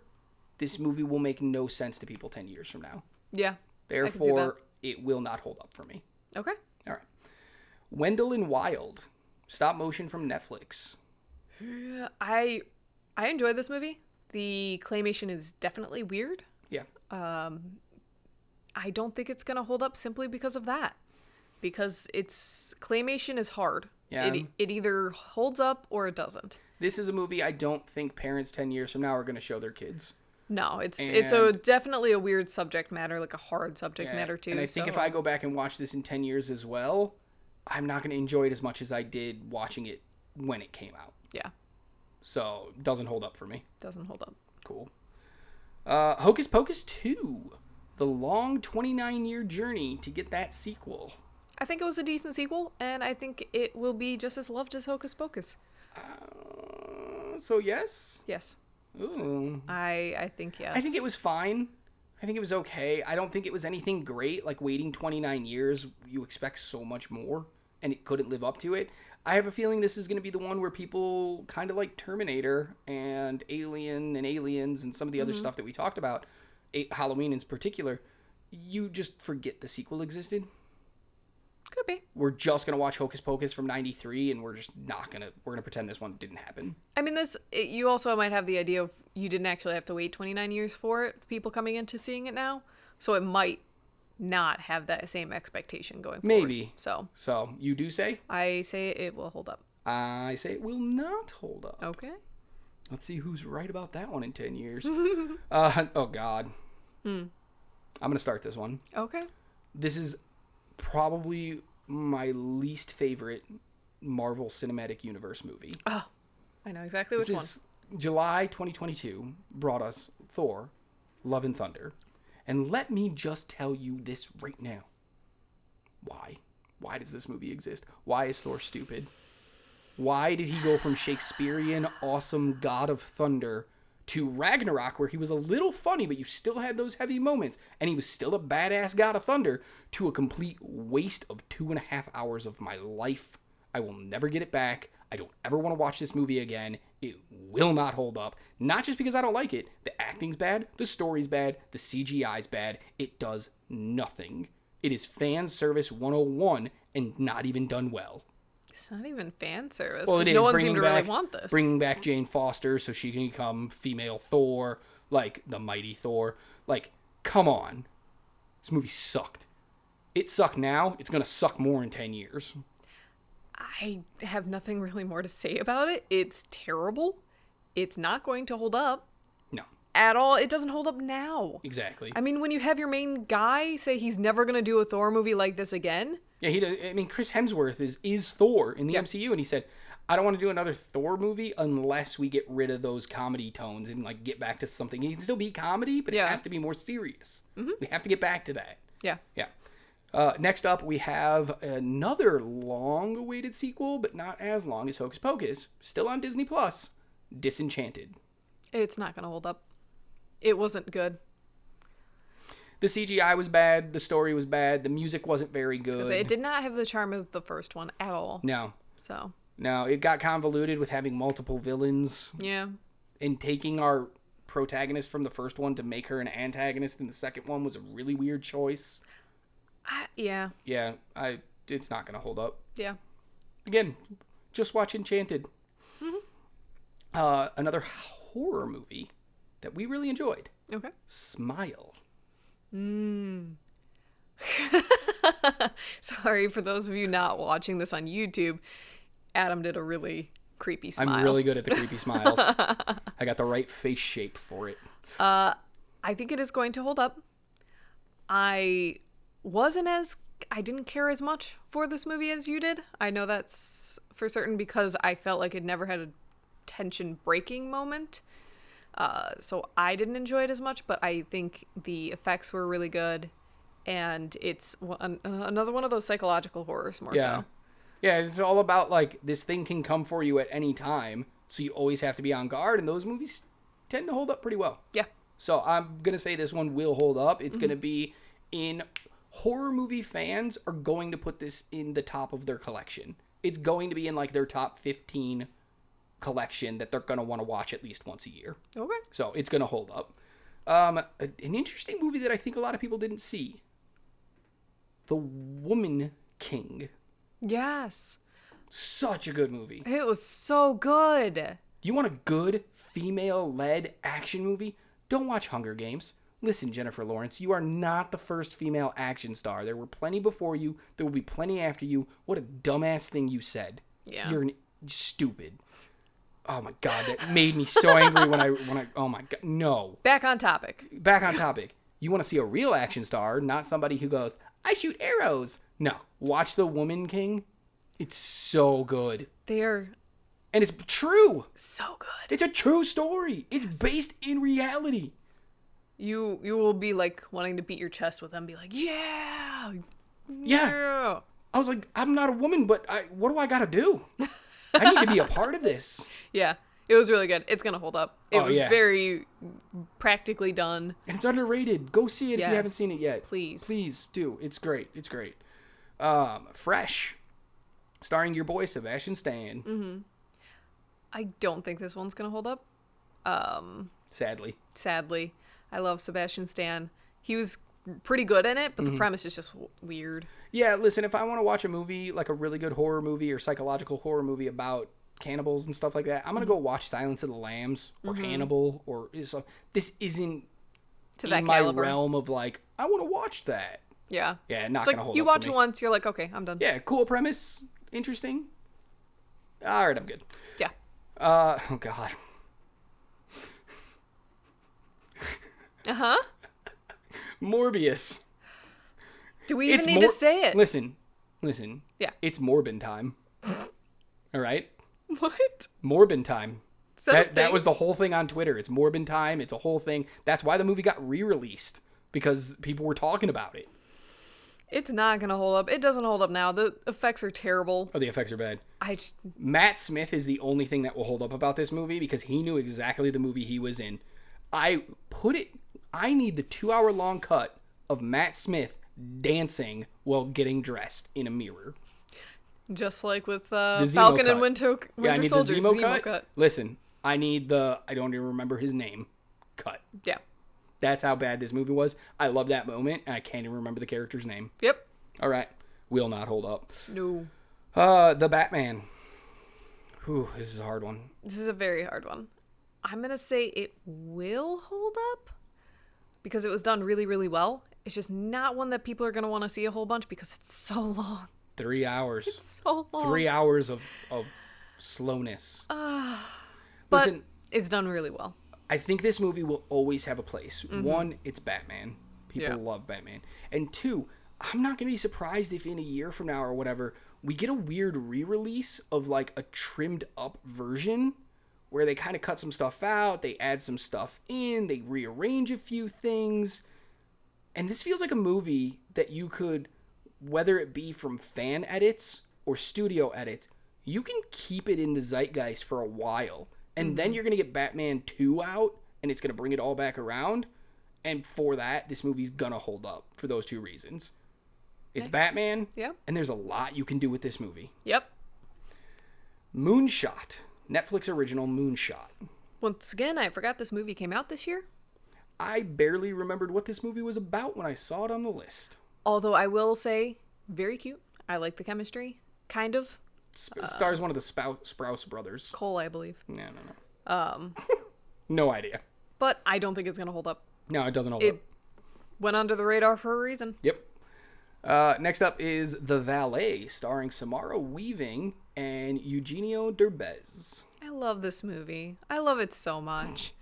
Speaker 1: this movie will make no sense to people 10 years from now.
Speaker 2: Yeah.
Speaker 1: Therefore, it will not hold up for me.
Speaker 2: Okay.
Speaker 1: All right. Wendell and Wild. Stop motion from Netflix.
Speaker 2: I enjoyed this movie. The claymation is definitely weird.
Speaker 1: Yeah.
Speaker 2: I don't think it's going to hold up simply because of that. Because claymation is hard.
Speaker 1: Yeah.
Speaker 2: It either holds up or it doesn't.
Speaker 1: This is a movie I don't think parents 10 years from now are going to show their kids.
Speaker 2: No, it's
Speaker 1: And-
Speaker 2: definitely a weird subject matter, like a hard subject matter too.
Speaker 1: And I think if I go back and watch this in 10 years as well, I'm not going to enjoy it as much as I did watching it when it came out.
Speaker 2: Yeah.
Speaker 1: So, it doesn't hold up for me.
Speaker 2: Doesn't hold up.
Speaker 1: Cool. Hocus Pocus 2. The long 29-year journey to get that sequel.
Speaker 2: I think it was a decent sequel, and I think it will be just as loved as Hocus Pocus.
Speaker 1: So, yes?
Speaker 2: Yes.
Speaker 1: Ooh.
Speaker 2: I think yes.
Speaker 1: I think it was fine. I think it was okay. I don't think it was anything great. Like, waiting 29 years, you expect so much more, and it couldn't live up to it. I have a feeling this is going to be the one where people kind of like Terminator and Alien and Aliens and some of the other stuff that we talked about, Halloween in particular, you just forget the sequel existed.
Speaker 2: Could be.
Speaker 1: We're just going to watch Hocus Pocus from 93 and we're just not going to, we're going to pretend this one didn't happen.
Speaker 2: I mean, you also might have the idea of you didn't actually have to wait 29 years for it, people coming into seeing it now. So it might not have that same expectation going forward.
Speaker 1: Maybe.
Speaker 2: So
Speaker 1: you do say?
Speaker 2: I say it will hold up.
Speaker 1: I say it will not hold up.
Speaker 2: Okay.
Speaker 1: Let's see who's right about that one in 10 years. Oh, God. I'm going to start this one.
Speaker 2: Okay.
Speaker 1: This is probably my least favorite Marvel Cinematic Universe movie.
Speaker 2: Oh, I know exactly which one.
Speaker 1: July 2022 brought us Thor, Love and Thunder. And let me just tell you this right now. Why? Why does this movie exist? Why is Thor stupid? Why did he go from Shakespearean awesome God of Thunder to Ragnarok, where he was a little funny, but you still had those heavy moments, and he was still a badass God of Thunder, to a complete waste of 2.5 hours of my life? I will never get it back. I don't ever want to watch this movie again. It will not hold up. Not just because I don't like it. The acting's bad, the story's bad, the CGI's bad. It does nothing. It is fan service 101 and not even done well.
Speaker 2: It's not even fan service.
Speaker 1: Well, it is.
Speaker 2: No one seemed to really want this.
Speaker 1: Bringing back Jane Foster so she can become female Thor, like the mighty Thor. Like, come on. This movie sucked. It sucked now. It's going to suck more in 10 years.
Speaker 2: I have nothing really more to say about it. It's terrible. It's not going to hold up.
Speaker 1: No.
Speaker 2: At all. It doesn't hold up now.
Speaker 1: Exactly.
Speaker 2: I mean, when you have your main guy say he's never going to do a Thor movie like this again.
Speaker 1: Yeah, he does. I mean, Chris Hemsworth is Thor in the MCU, and he said, I don't want to do another Thor movie unless we get rid of those comedy tones and like get back to something. It can still be comedy, but it has to be more serious. We have to get back to that.
Speaker 2: Yeah.
Speaker 1: Yeah. Next up, we have another long-awaited sequel, but not as long as Hocus Pocus. Still on Disney+. Disenchanted.
Speaker 2: It's not going to hold up. It wasn't good.
Speaker 1: The CGI was bad. The story was bad. The music wasn't very good.
Speaker 2: It did not have the charm of the first one at all.
Speaker 1: No.
Speaker 2: So.
Speaker 1: No, it got convoluted with having multiple villains.
Speaker 2: Yeah.
Speaker 1: And taking our protagonist from the first one to make her an antagonist in the second one was a really weird choice.
Speaker 2: Yeah.
Speaker 1: Yeah, it's not going to hold up.
Speaker 2: Yeah.
Speaker 1: Again, just watch Enchanted. Another horror movie that we really enjoyed.
Speaker 2: Okay.
Speaker 1: Smile.
Speaker 2: Sorry for those of you not watching this on YouTube. Adam did a really creepy smile.
Speaker 1: I'm really good at the creepy smiles. I got the right face shape for it.
Speaker 2: I think it is going to hold up. I didn't care as much for this movie as you did. I know that's for certain because I felt like it never had a tension breaking moment. So I didn't enjoy it as much, but I think the effects were really good. And it's another one of those psychological horrors more so.
Speaker 1: Yeah, it's all about, like, this thing can come for you at any time, so you always have to be on guard, and those movies tend to hold up pretty well.
Speaker 2: Yeah.
Speaker 1: So I'm going to say this one will hold up. It's going to be horror movie fans are going to put this in the top of their collection. It's going to be in, like, their top 15 collection that they're going to want to watch at least once a year.
Speaker 2: Okay.
Speaker 1: So it's going to hold up. An interesting movie that I think a lot of people didn't see. The Woman King.
Speaker 2: Yes.
Speaker 1: Such a good movie.
Speaker 2: It was so good.
Speaker 1: You want a good female-led action movie? Don't watch Hunger Games. Listen, Jennifer Lawrence, you are not the first female action star. There were plenty before you. There will be plenty after you. What a dumbass thing you said.
Speaker 2: Yeah.
Speaker 1: You're stupid. Oh my God, that made me so angry when I, oh my God, no.
Speaker 2: Back on topic.
Speaker 1: You want to see a real action star, not somebody who goes, I shoot arrows. No, watch The Woman King. It's so good.
Speaker 2: They're
Speaker 1: And it's true.
Speaker 2: so good.
Speaker 1: It's a true story. It's based in reality.
Speaker 2: You will be like wanting to beat your chest with them, be like, yeah.
Speaker 1: I was like, I'm not a woman, but what do I got to do? I need to be a part of this.
Speaker 2: Yeah. It was really good. It's going to hold up. It was
Speaker 1: yeah.
Speaker 2: very practically done.
Speaker 1: And it's underrated. Go see it if you haven't seen it yet.
Speaker 2: Please.
Speaker 1: Please do. It's great. It's great. Fresh. Starring your boy, Sebastian Stan.
Speaker 2: Mm-hmm. I don't think this one's going to hold up. Sadly. I love Sebastian Stan. He was pretty good in it, but the premise is just weird.
Speaker 1: Yeah, listen, if I want to watch a movie, like a really good horror movie or psychological horror movie about cannibals and stuff like that, I'm going to go watch Silence of the Lambs or Hannibal or this isn't
Speaker 2: to
Speaker 1: in
Speaker 2: that
Speaker 1: my
Speaker 2: caliber.
Speaker 1: realm of like, I want to watch that.
Speaker 2: Yeah.
Speaker 1: Yeah, not
Speaker 2: It's
Speaker 1: going to
Speaker 2: like
Speaker 1: hold
Speaker 2: you
Speaker 1: up
Speaker 2: watch
Speaker 1: for
Speaker 2: it
Speaker 1: me.
Speaker 2: once, you're like, okay, I'm done.
Speaker 1: Yeah, cool premise, interesting. All right, I'm good.
Speaker 2: Yeah.
Speaker 1: Oh God.
Speaker 2: Uh-huh.
Speaker 1: Morbius.
Speaker 2: Do we even need to say it?
Speaker 1: Listen.
Speaker 2: Yeah.
Speaker 1: It's Morbin time. All right?
Speaker 2: What?
Speaker 1: Morbin time.
Speaker 2: Is that a
Speaker 1: That
Speaker 2: thing?
Speaker 1: was the whole thing on Twitter. It's Morbin time. It's a whole thing. That's why the movie got re-released. Because people were talking about it.
Speaker 2: It's not going to hold up. It doesn't hold up now. The effects are terrible.
Speaker 1: Oh, the effects are bad.
Speaker 2: I
Speaker 1: Matt Smith is the only thing that will hold up about this movie because he knew exactly the movie he was in. I need the 2-hour-long cut of Matt Smith dancing while getting dressed in a mirror.
Speaker 2: just like with
Speaker 1: Zemo
Speaker 2: Falcon
Speaker 1: cut.
Speaker 2: and Winter
Speaker 1: I need
Speaker 2: Soldier.
Speaker 1: the Zemo cut. Listen, I need I don't even remember his name, cut.
Speaker 2: Yeah.
Speaker 1: That's how bad this movie was. I love that moment, and I can't even remember the character's name.
Speaker 2: Yep.
Speaker 1: All right. Will not hold up.
Speaker 2: No.
Speaker 1: The Batman. Whew, this is a hard one.
Speaker 2: This is a very hard one. I'm going to say it will hold up because it was done really, really well. It's just not one that people are going to want to see a whole bunch because it's so long.
Speaker 1: 3 hours.
Speaker 2: It's so long.
Speaker 1: 3 hours of slowness.
Speaker 2: But
Speaker 1: Listen,
Speaker 2: it's done really well.
Speaker 1: I think this movie will always have a place. One, it's Batman. People
Speaker 2: Yeah.
Speaker 1: love Batman. And two, I'm not going to be surprised if in a year from now or whatever, we get a weird re-release of like a trimmed up version where they kind of cut some stuff out, they add some stuff in, they rearrange a few things. And this feels like a movie that you could, whether it be from fan edits or studio edits, you can keep it in the zeitgeist for a while. And then you're going to get Batman 2 out, and it's going to bring it all back around. And for that, this movie's going to hold up for those two reasons. It's
Speaker 2: Nice.
Speaker 1: Batman,
Speaker 2: Yep.
Speaker 1: and there's a lot you can do with this movie.
Speaker 2: Yep.
Speaker 1: Moonshot. Netflix original Moonshot.
Speaker 2: Once again, I forgot this movie came out this year.
Speaker 1: I barely remembered what this movie was about when I saw it on the list.
Speaker 2: Although I will say, very cute. I like the chemistry. Kind of.
Speaker 1: Stars one of the Sprouse brothers.
Speaker 2: Cole, I believe.
Speaker 1: No. No idea.
Speaker 2: But I don't think it's going to hold up.
Speaker 1: No, it doesn't hold
Speaker 2: It
Speaker 1: up.
Speaker 2: went under the radar for a reason.
Speaker 1: Yep. Next up is The Valet, starring Samara Weaving and Eugenio Derbez.
Speaker 2: I love this movie. I love it so much.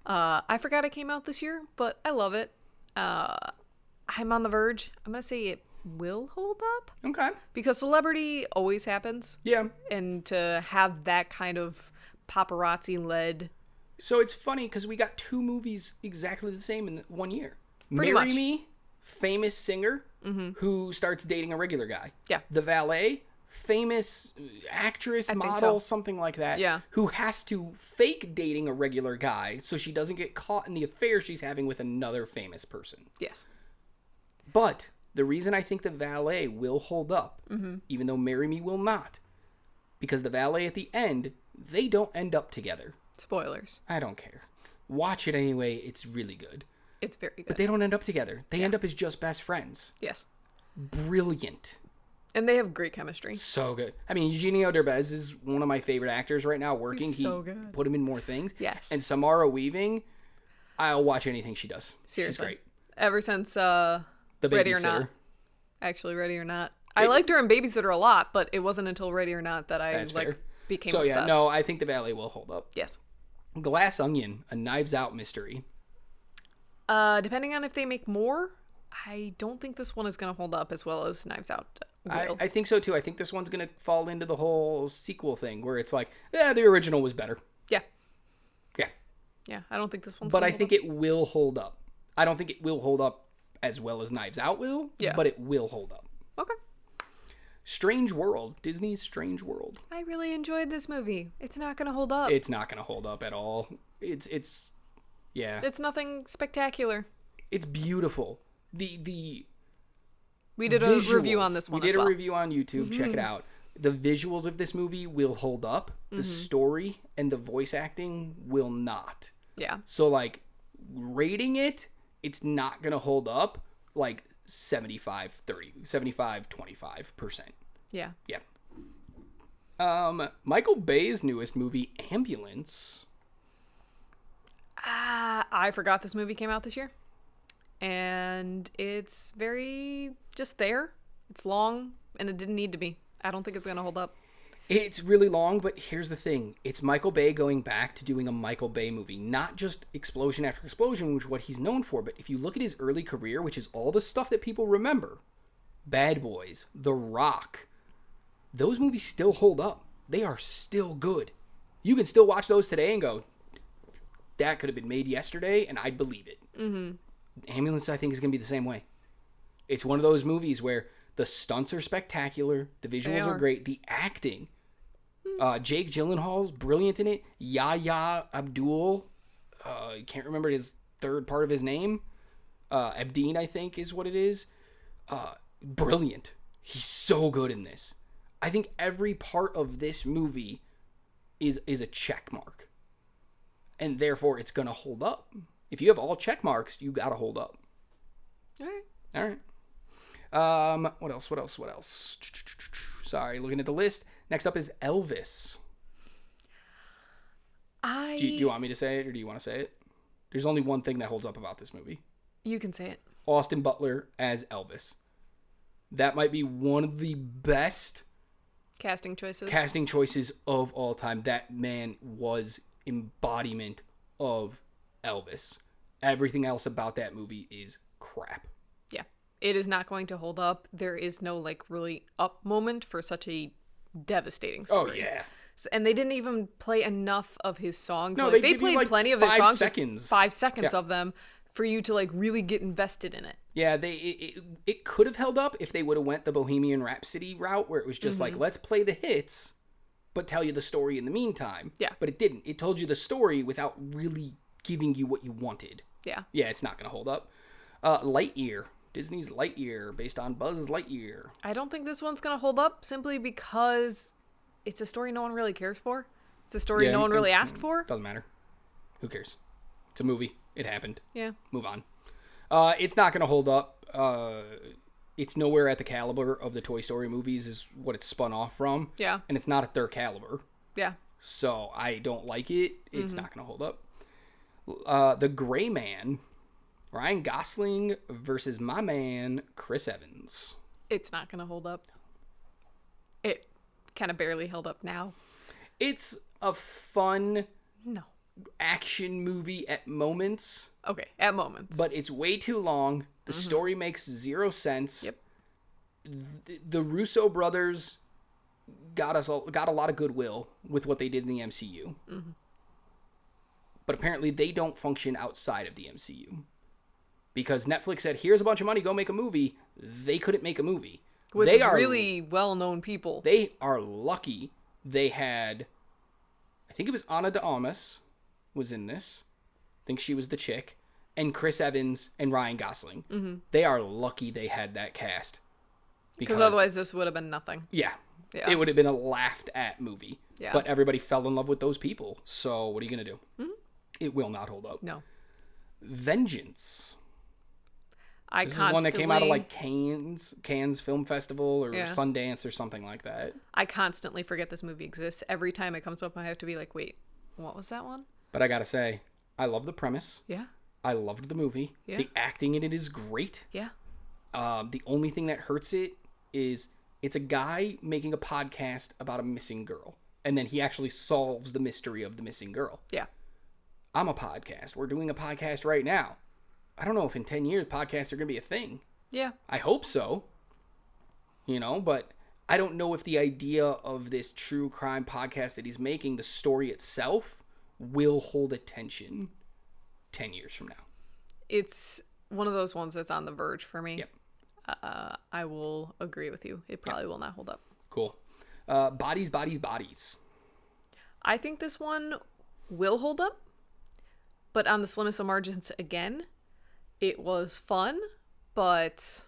Speaker 2: I forgot it came out this year, but I love it. I'm on the verge. I'm going to say it will hold up.
Speaker 1: Okay.
Speaker 2: Because celebrity always happens.
Speaker 1: Yeah.
Speaker 2: And to have that kind of paparazzi-led...
Speaker 1: So it's funny because we got 2 movies exactly the same in 1 year.
Speaker 2: Pretty
Speaker 1: Marry
Speaker 2: much.
Speaker 1: Me, famous singer who starts dating a regular guy.
Speaker 2: Yeah.
Speaker 1: The Valet, famous actress,
Speaker 2: I think
Speaker 1: model,
Speaker 2: so.
Speaker 1: something like that.
Speaker 2: Yeah.
Speaker 1: Who has to fake dating a regular guy so she doesn't get caught in the affair she's having with another famous person.
Speaker 2: Yes.
Speaker 1: But the reason I think The Valet will hold up, even though Marry Me will not, because The Valet at the end, they don't end up together.
Speaker 2: Spoilers.
Speaker 1: I don't care. Watch it anyway. It's really good.
Speaker 2: It's very good.
Speaker 1: But they don't end up together. They end up as just best friends.
Speaker 2: Yes.
Speaker 1: Brilliant.
Speaker 2: And they have great chemistry.
Speaker 1: So good. I mean, Eugenio Derbez is one of my favorite actors right now working.
Speaker 2: He's so good.
Speaker 1: Put him in more things.
Speaker 2: Yes.
Speaker 1: And Samara Weaving, I'll watch anything she does.
Speaker 2: Seriously.
Speaker 1: She's great.
Speaker 2: Ever since
Speaker 1: The
Speaker 2: Ready or
Speaker 1: Babysitter.
Speaker 2: Not. Actually, Ready or Not. I liked her in Babysitter a lot, but it wasn't until Ready or Not that I
Speaker 1: That's fair.
Speaker 2: became
Speaker 1: So
Speaker 2: obsessed.
Speaker 1: yeah, no, I think The Valet will hold up.
Speaker 2: Yes.
Speaker 1: Glass Onion, a Knives Out mystery.
Speaker 2: Depending on if they make more, I don't think this one is going to hold up as well as Knives Out will.
Speaker 1: I think so too. I think this one's going to fall into the whole sequel thing where it's like, yeah, the original was better.
Speaker 2: Yeah.
Speaker 1: Yeah.
Speaker 2: Yeah, I don't think this one's
Speaker 1: But
Speaker 2: gonna
Speaker 1: I
Speaker 2: hold
Speaker 1: think
Speaker 2: up.
Speaker 1: it will hold up. I don't think it will hold up as well as Knives Out will,
Speaker 2: Yeah.
Speaker 1: but it will hold up.
Speaker 2: Okay.
Speaker 1: Strange World, Disney's Strange World.
Speaker 2: I really enjoyed this movie. It's not going to hold up.
Speaker 1: It's not going to hold up at all. Yeah.
Speaker 2: It's nothing spectacular.
Speaker 1: It's beautiful. The
Speaker 2: We did a
Speaker 1: visuals.
Speaker 2: review on this one
Speaker 1: We did
Speaker 2: as well.
Speaker 1: a review on YouTube. Check it out. The visuals of this movie will hold up. The story and the voice acting will not.
Speaker 2: Yeah.
Speaker 1: So, like, rating it, it's not going to hold up like 75-25%.
Speaker 2: Yeah.
Speaker 1: Yeah. Michael Bay's newest movie, Ambulance.
Speaker 2: I forgot this movie came out this year. And it's very just there. It's long, and it didn't need to be. I don't think it's going to hold up.
Speaker 1: It's really long, but here's the thing. It's Michael Bay going back to doing a Michael Bay movie. Not just explosion after explosion, which is what he's known for, but if you look at his early career, which is all the stuff that people remember, Bad Boys, The Rock, those movies still hold up. They are still good. You can still watch those today and go, that could have been made yesterday, and I'd believe it. Mm-hmm. Ambulance, I think, is going to be the same way. It's one of those movies where the stunts are spectacular, the visuals are great, the acting. Jake Gyllenhaal's brilliant in it. Yahya Abdul, I can't remember his third part of his name. Abdeen, I think, is what it is. Brilliant. He's so good in this. I think every part of this movie is a check mark. And therefore, it's going to hold up. If you have all check marks, you got to hold up.
Speaker 2: All right.
Speaker 1: All right. What else? Sorry, looking at the list. Next up is Elvis. Do you want me to say it, or do you want to say it? There's only one thing that holds up about this movie.
Speaker 2: You can say it.
Speaker 1: Austin Butler as Elvis. That might be one of the best
Speaker 2: Casting choices
Speaker 1: of all time. That man was embodiment of Elvis. Everything else about that movie is crap.
Speaker 2: Yeah. It is not going to hold up. There is no, like, really up moment for such a devastating story.
Speaker 1: Oh, yeah.
Speaker 2: And they didn't even play enough of his songs.
Speaker 1: No,
Speaker 2: like,
Speaker 1: they
Speaker 2: played
Speaker 1: like
Speaker 2: plenty of his
Speaker 1: 5
Speaker 2: songs.
Speaker 1: seconds.
Speaker 2: Just 5 seconds
Speaker 1: Yeah.
Speaker 2: of them for you to, like, really get invested in it.
Speaker 1: Yeah, it could have held up if they would have went the Bohemian Rhapsody route, where it was just like, let's play the hits, but tell you the story in the meantime.
Speaker 2: Yeah.
Speaker 1: But it didn't. It told you the story without really giving you what you wanted.
Speaker 2: Yeah.
Speaker 1: Yeah, it's not going to hold up. Lightyear. Disney's Lightyear, based on Buzz Lightyear.
Speaker 2: I don't think this one's going to hold up simply because it's a story no one really cares for. It's a story no one really asked for.
Speaker 1: Doesn't matter. Who cares? It's a movie. It happened.
Speaker 2: Yeah.
Speaker 1: Move on. It's not going to hold up. It's nowhere at the caliber of the Toy Story movies is what it's spun off from.
Speaker 2: Yeah.
Speaker 1: And it's not at their caliber.
Speaker 2: Yeah.
Speaker 1: So I don't like it. It's not going to hold up. The Gray Man, Ryan Gosling versus my man, Chris Evans.
Speaker 2: It's not gonna hold up. It kind of barely held up now.
Speaker 1: It's a fun
Speaker 2: No.
Speaker 1: action movie at moments.
Speaker 2: Okay, at moments.
Speaker 1: But it's way too long. The story makes zero sense.
Speaker 2: Yep.
Speaker 1: The Russo brothers got a lot of goodwill with what they did in the MCU. But apparently they don't function outside of the MCU. Because Netflix said, here's a bunch of money, go make a movie. They couldn't make a movie.
Speaker 2: With
Speaker 1: they are
Speaker 2: really well-known people.
Speaker 1: They are lucky they had, I think it was Ana de Armas was in this. I think she was the chick. And Chris Evans and Ryan Gosling. They are lucky they had that cast.
Speaker 2: Because otherwise this would have been nothing.
Speaker 1: Yeah. It would have been a laughed at movie.
Speaker 2: Yeah.
Speaker 1: But everybody fell in love with those people. So what are you going to do? It will not hold up.
Speaker 2: No.
Speaker 1: Vengeance. This is one that came out of like Cannes Film Festival or Sundance or something like that.
Speaker 2: I constantly forget this movie exists. Every time it comes up, I have to be like, wait, what was that one?
Speaker 1: But I got to say, I love the premise.
Speaker 2: Yeah.
Speaker 1: I loved the movie.
Speaker 2: Yeah.
Speaker 1: The acting in it is great.
Speaker 2: Yeah.
Speaker 1: The only thing that hurts it is it's a guy making a podcast about a missing girl. And then he actually solves the mystery of the missing girl.
Speaker 2: Yeah.
Speaker 1: I'm a podcast. We're doing a podcast right now. I don't know if in 10 years podcasts are going to be a thing.
Speaker 2: Yeah.
Speaker 1: I hope so. But I don't know if the idea of this true crime podcast that he's making, the story itself, will hold attention 10 years from now.
Speaker 2: It's one of those ones that's on the verge for me.
Speaker 1: Yep.
Speaker 2: I will agree with you. It probably will not hold up.
Speaker 1: Cool. Bodies.
Speaker 2: I think this one will hold up, but on the slimmest of margins again. It was fun, but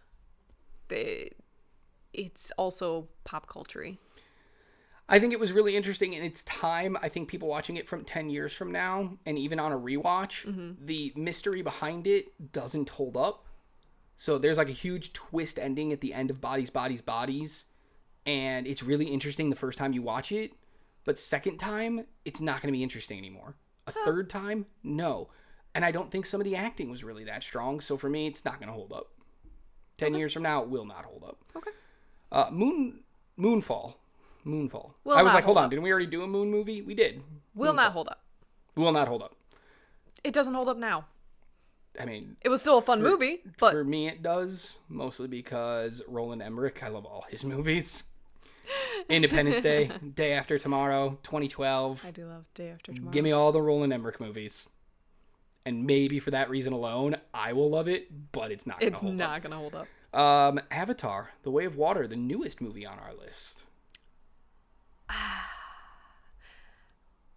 Speaker 2: it's also pop culture-y.
Speaker 1: I think it was really interesting in its time. I think people watching it from 10 years from now, and even on a rewatch, the mystery behind it doesn't hold up. So there's like a huge twist ending at the end of Bodies. And it's really interesting the first time you watch it. But second time, it's not going to be interesting anymore. A third time, no. And I don't think some of the acting was really that strong. So for me, it's not going to hold up. 10 years from now, it will not hold up.
Speaker 2: Okay.
Speaker 1: Moonfall.
Speaker 2: Will
Speaker 1: I was
Speaker 2: not
Speaker 1: like, hold
Speaker 2: hold
Speaker 1: on.
Speaker 2: up.
Speaker 1: Didn't we already do a moon movie? We did.
Speaker 2: Will not hold up.
Speaker 1: Will not hold up.
Speaker 2: It doesn't hold up now.
Speaker 1: I mean,
Speaker 2: it was still a fun movie, but
Speaker 1: for me it does, mostly because Roland Emmerich, I love all his movies. Independence Day, Day After Tomorrow, 2012.
Speaker 2: I do love Day After Tomorrow.
Speaker 1: Give me all the Roland Emmerich movies. And maybe for that reason alone, I will love it, but it's not going to hold up.
Speaker 2: It's not going to hold up.
Speaker 1: Avatar, The Way of Water, the newest movie on our list.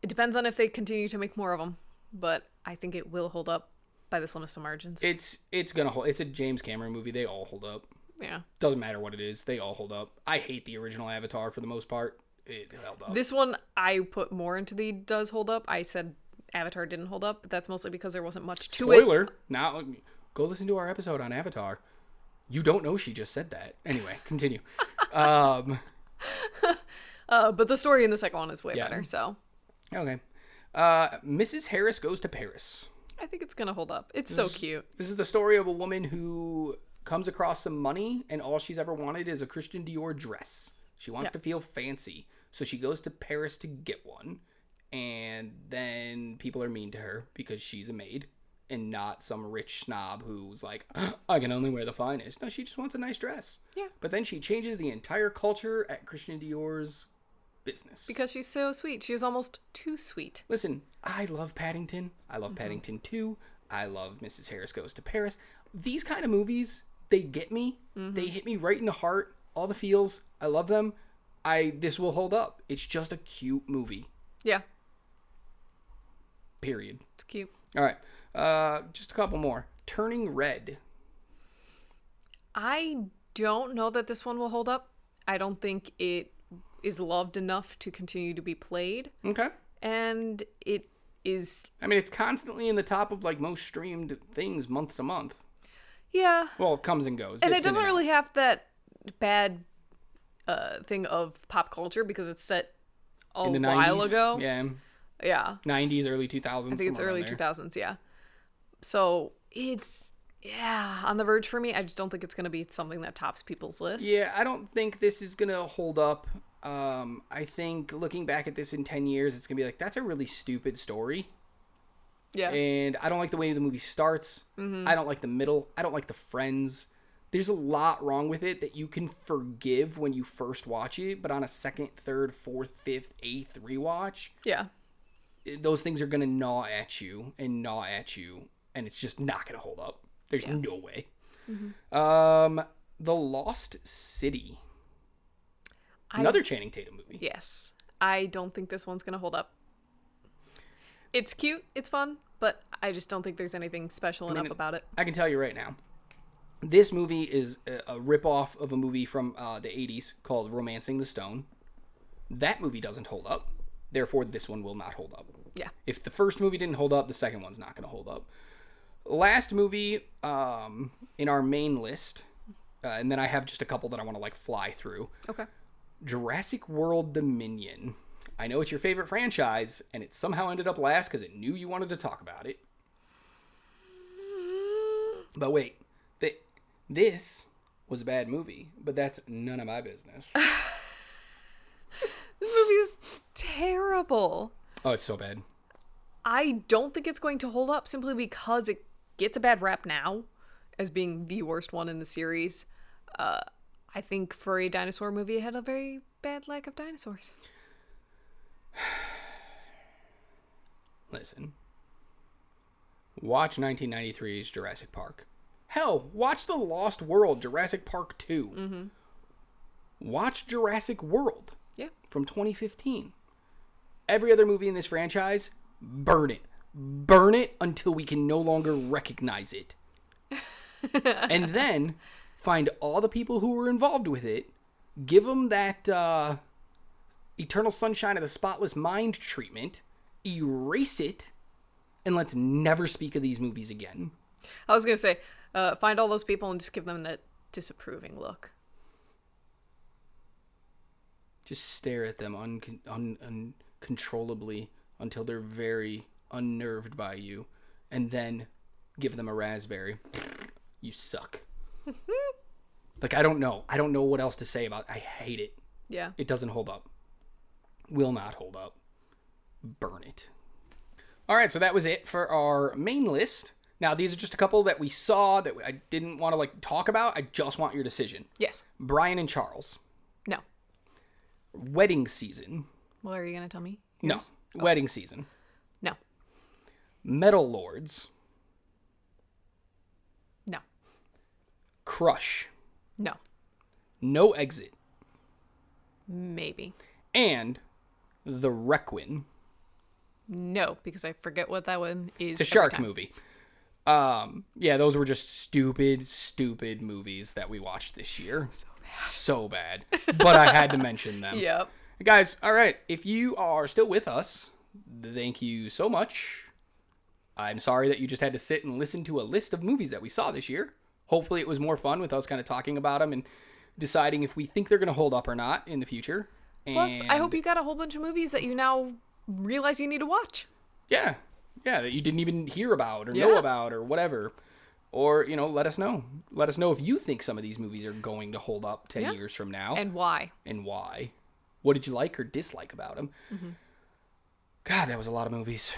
Speaker 2: It depends on if they continue to make more of them, but I think it will hold up by the slimmest of margins.
Speaker 1: It's going to hold. It's a James Cameron movie. They all hold up.
Speaker 2: Yeah.
Speaker 1: Doesn't matter what it is. They all hold up. I hate the original Avatar for the most part. It held up.
Speaker 2: This one, I put more into the does hold up. I said Avatar didn't hold up, but that's mostly because there wasn't much to it.
Speaker 1: Spoiler. Now, go listen to our episode on Avatar. You don't know she just said that. Anyway, continue.
Speaker 2: But the story in the second one is way better, so.
Speaker 1: Okay. Mrs. Harris Goes to Paris.
Speaker 2: I think it's going to hold up. It's so cute.
Speaker 1: This is the story of a woman who comes across some money, and all she's ever wanted is a Christian Dior dress. She wants to feel fancy, so she goes to Paris to get one, and then people are mean to her because she's a maid and not some rich snob who's like, I can only wear the finest. No, she just wants a nice dress.
Speaker 2: Yeah.
Speaker 1: But then she changes the entire culture at Christian Dior's business.
Speaker 2: Because she's so sweet. She is almost too sweet.
Speaker 1: Listen, I love Paddington. I love Paddington 2. I love Mrs. Harris Goes to Paris. These kind of movies, they get me. They hit me right in the heart. All the feels. I love them. This will hold up. It's just a cute movie.
Speaker 2: Yeah.
Speaker 1: Period.
Speaker 2: It's cute.
Speaker 1: All right. Just a couple more. Turning Red.
Speaker 2: I don't know that this one will hold up. I don't think it is loved enough to continue to be played.
Speaker 1: Okay.
Speaker 2: And it is...
Speaker 1: I mean, it's constantly in the top of like most streamed things month to month.
Speaker 2: Yeah.
Speaker 1: Well, it comes and goes.
Speaker 2: And it doesn't really have that bad thing of pop culture because it's set a
Speaker 1: in the
Speaker 2: while
Speaker 1: 90s,
Speaker 2: ago.
Speaker 1: Yeah.
Speaker 2: Yeah.
Speaker 1: 90s, early 2000s.
Speaker 2: I think it's early 2000s, yeah. So it's Yeah, on the verge for me. I just don't think it's going to be something that tops people's lists.
Speaker 1: Yeah, I don't think this is going to hold up. I think looking back at this in 10 years, it's going to be like, that's a really stupid story.
Speaker 2: Yeah.
Speaker 1: And I don't like the way the movie starts. I don't like the middle. I don't like the friends. There's a lot wrong with it that you can forgive when you first watch it, but on a second, third, fourth, fifth, eighth rewatch,
Speaker 2: Yeah.
Speaker 1: those things are going to gnaw at you, and it's just not going to hold up. There's no way. The Lost City. Another Channing Tatum movie.
Speaker 2: Yes. I don't think this one's going to hold up. It's cute. It's fun. But I just don't think there's anything special enough about it.
Speaker 1: I can tell you right now. This movie is a ripoff of a movie from the 80s called Romancing the Stone. That movie doesn't hold up. Therefore, this one will not hold up.
Speaker 2: Yeah.
Speaker 1: If the first movie didn't hold up, the second one's not going to hold up. Last movie in our main list, and then I have just a couple that I want to like fly through.
Speaker 2: Okay.
Speaker 1: Jurassic World Dominion. I know it's your favorite franchise, and it somehow ended up last because it knew you wanted to talk about it. But wait, this was a bad movie, but that's none of my business.
Speaker 2: This movie is terrible.
Speaker 1: Oh, it's so bad.
Speaker 2: I don't think it's going to hold up simply because it gets a bad rap now as being the worst one in the series. I think for a dinosaur movie, it had a very bad lack of dinosaurs.
Speaker 1: Listen. Watch 1993's Jurassic Park. Hell, watch The Lost World, Jurassic Park 2. Watch Jurassic World.
Speaker 2: Yeah.
Speaker 1: From 2015. Every other movie in this franchise, burn it. Burn it until we can no longer recognize it. And then find all the people who were involved with it, give them that Eternal Sunshine of the Spotless Mind treatment, erase it, and let's never speak of these movies again.
Speaker 2: I was going to say, find all those people and just give them that disapproving look.
Speaker 1: Just stare at them uncontrollably until they're very unnerved by you, and then give them a raspberry. You suck. Like, I don't know what else to say about it. I hate it.
Speaker 2: Yeah.
Speaker 1: It doesn't hold up. Will not hold up. Burn it. All right, so that was it for our main list. Now, these are just a couple that we saw that I didn't want to like talk about. I just want your decision.
Speaker 2: Yes.
Speaker 1: Brian and Charles.
Speaker 2: No.
Speaker 1: Wedding Season.
Speaker 2: Well, are you going to tell me?
Speaker 1: Yours? No. Wedding Season.
Speaker 2: No.
Speaker 1: Metal Lords.
Speaker 2: No.
Speaker 1: Crush.
Speaker 2: No.
Speaker 1: No Exit.
Speaker 2: Maybe.
Speaker 1: And The Requiem.
Speaker 2: No, because I forget what that one is.
Speaker 1: It's a shark movie. Yeah, those were just stupid movies that we watched this year. So bad. But I had to mention them.
Speaker 2: Yep.
Speaker 1: Guys, all right. If you are still with us, thank you so much. I'm sorry that you just had to sit and listen to a list of movies that we saw this year. Hopefully it was more fun with us kind of talking about them and deciding if we think they're going to hold up or not in the future.
Speaker 2: Plus, I hope you got a whole bunch of movies that you now realize you need to watch.
Speaker 1: Yeah, that you didn't even hear about or know about or whatever. Or, let us know. Let us know if you think some of these movies are going to hold up 10 years from now.
Speaker 2: And why.
Speaker 1: What did you like or dislike about them? Mm-hmm. God, that was a lot of movies.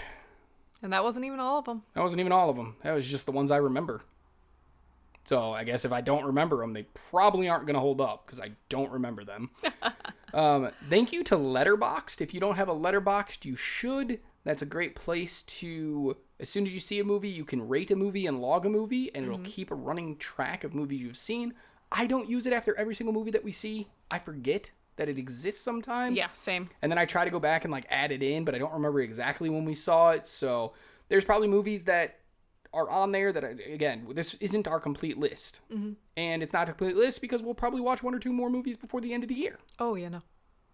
Speaker 2: And that wasn't even all of them.
Speaker 1: That wasn't even all of them. That was just the ones I remember. So I guess if I don't remember them, they probably aren't going to hold up because I don't remember them. Thank you to Letterboxd. If you don't have a Letterboxd, you should. That's a great place to, as soon as you see a movie, you can rate a movie and log a movie, and it'll keep a running track of movies you've seen. I don't use it after every single movie that we see. I forget that it exists sometimes.
Speaker 2: Yeah, same.
Speaker 1: And then I try to go back and add it in, but I don't remember exactly when we saw it. So there's probably movies that are on there that, again, this isn't our complete list. Mm-hmm. And it's not a complete list because we'll probably watch one or two more movies before the end of the year.
Speaker 2: Oh, yeah, no.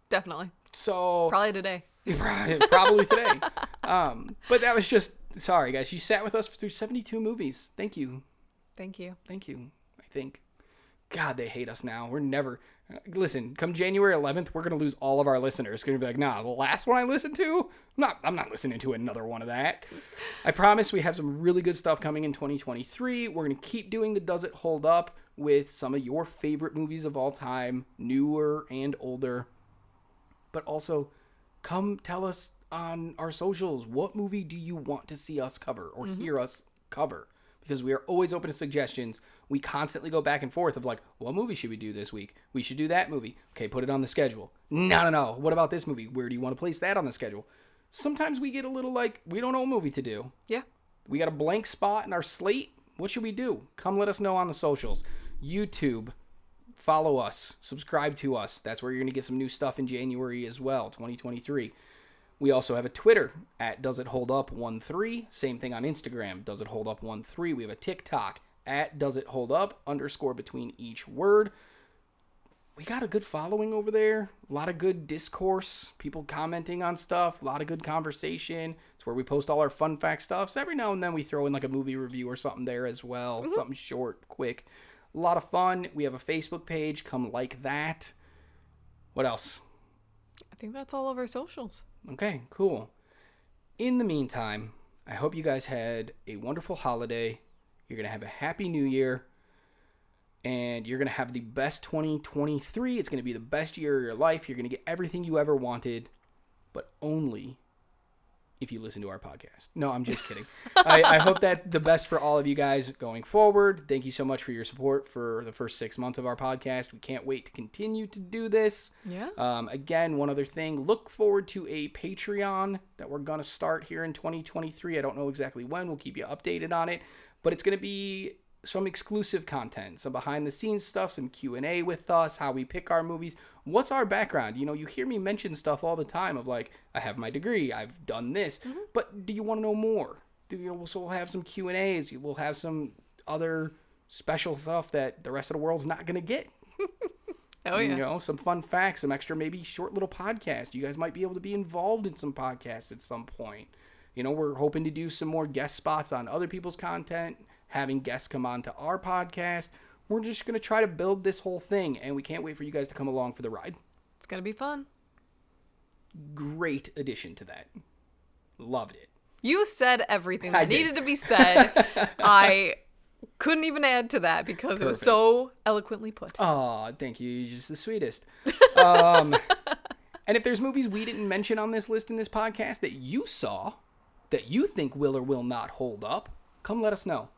Speaker 2: Definitely.
Speaker 1: So
Speaker 2: probably today.
Speaker 1: Probably today. But that was just, sorry, guys. You sat with us through 72 movies. Thank you.
Speaker 2: Thank you.
Speaker 1: Thank you, I think. God, they hate us now. We're never... Listen, come January 11th, we're going to lose all of our listeners. It's going to be like, nah, the last one I listened to, I'm not listening to another one of that. I promise we have some really good stuff coming in 2023. We're going to keep doing the Does It Hold Up with some of your favorite movies of all time, newer and older. But also, come tell us on our socials, what movie do you want to see us cover or hear us cover? Because we are always open to suggestions. We constantly go back and forth of like, what movie should we do this week? We should do that movie. Okay, put it on the schedule. No. What about this movie? Where do you want to place that on the schedule? Sometimes we get a little like, we don't know a movie to do.
Speaker 2: Yeah.
Speaker 1: We got a blank spot in our slate. What should we do? Come let us know on the socials. YouTube, follow us, subscribe to us. That's where you're going to get some new stuff in January as well, 2023. We also have a Twitter at doesitholdup13. Same thing on Instagram, doesitholdup13. We have a TikTok at doesitholdup _ between each word. We got a good following over there. A lot of good discourse, people commenting on stuff, a lot of good conversation. It's where we post all our fun fact stuff. So every now and then we throw in like a movie review or something there as well. Something short, quick. A lot of fun. We have a Facebook page. Come like that. What else?
Speaker 2: I think that's all of our socials.
Speaker 1: Okay, cool. In the meantime, I hope you guys had a wonderful holiday. You're going to have a happy new year. And you're going to have the best 2023. It's going to be the best year of your life. You're going to get everything you ever wanted. But only if you listen to our podcast. No, I'm just kidding. I hope that the best for all of you guys going forward. Thank you so much for your support for the first 6 months of our podcast. We can't wait to continue to do this.
Speaker 2: Yeah.
Speaker 1: Again, one other thing. Look forward to a Patreon that we're going to start here in 2023. I don't know exactly when. We'll keep you updated on it. But it's going to be some exclusive content, some behind-the-scenes stuff, some Q&A with us, how we pick our movies. What's our background? You know, you hear me mention stuff all the time of like, I have my degree, I've done this, but do you want to know more? So we'll have some Q&As, we'll have some other special stuff that the rest of the world's not going to get.
Speaker 2: Oh, yeah.
Speaker 1: You know, some fun facts, some extra maybe short little podcasts. You guys might be able to be involved in some podcasts at some point. You know, we're hoping to do some more guest spots on other people's content, having guests come on to our podcast. We're just going to try to build this whole thing, and we can't wait for you guys to come along for the ride.
Speaker 2: It's going to be fun.
Speaker 1: Great addition to that. Loved it.
Speaker 2: You said everything that needed to be said. I couldn't even add to that because it was so eloquently put.
Speaker 1: Oh, thank you. You're just the sweetest. And if there's movies we didn't mention on this list in this podcast that you saw that you think will or will not hold up, come let us know.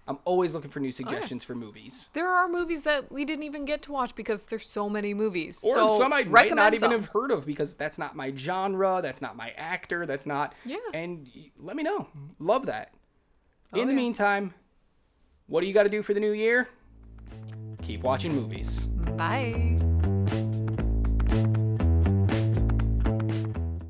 Speaker 1: I'm always looking for new suggestions for movies.
Speaker 2: There are movies that we didn't even get to watch because there's so many movies.
Speaker 1: Or
Speaker 2: so
Speaker 1: some I might not even have heard of because that's not my genre, that's not my actor, that's not...
Speaker 2: Yeah.
Speaker 1: And let me know. Love that. In the meantime, what do you got to do for the new year? Keep watching movies.
Speaker 2: Bye.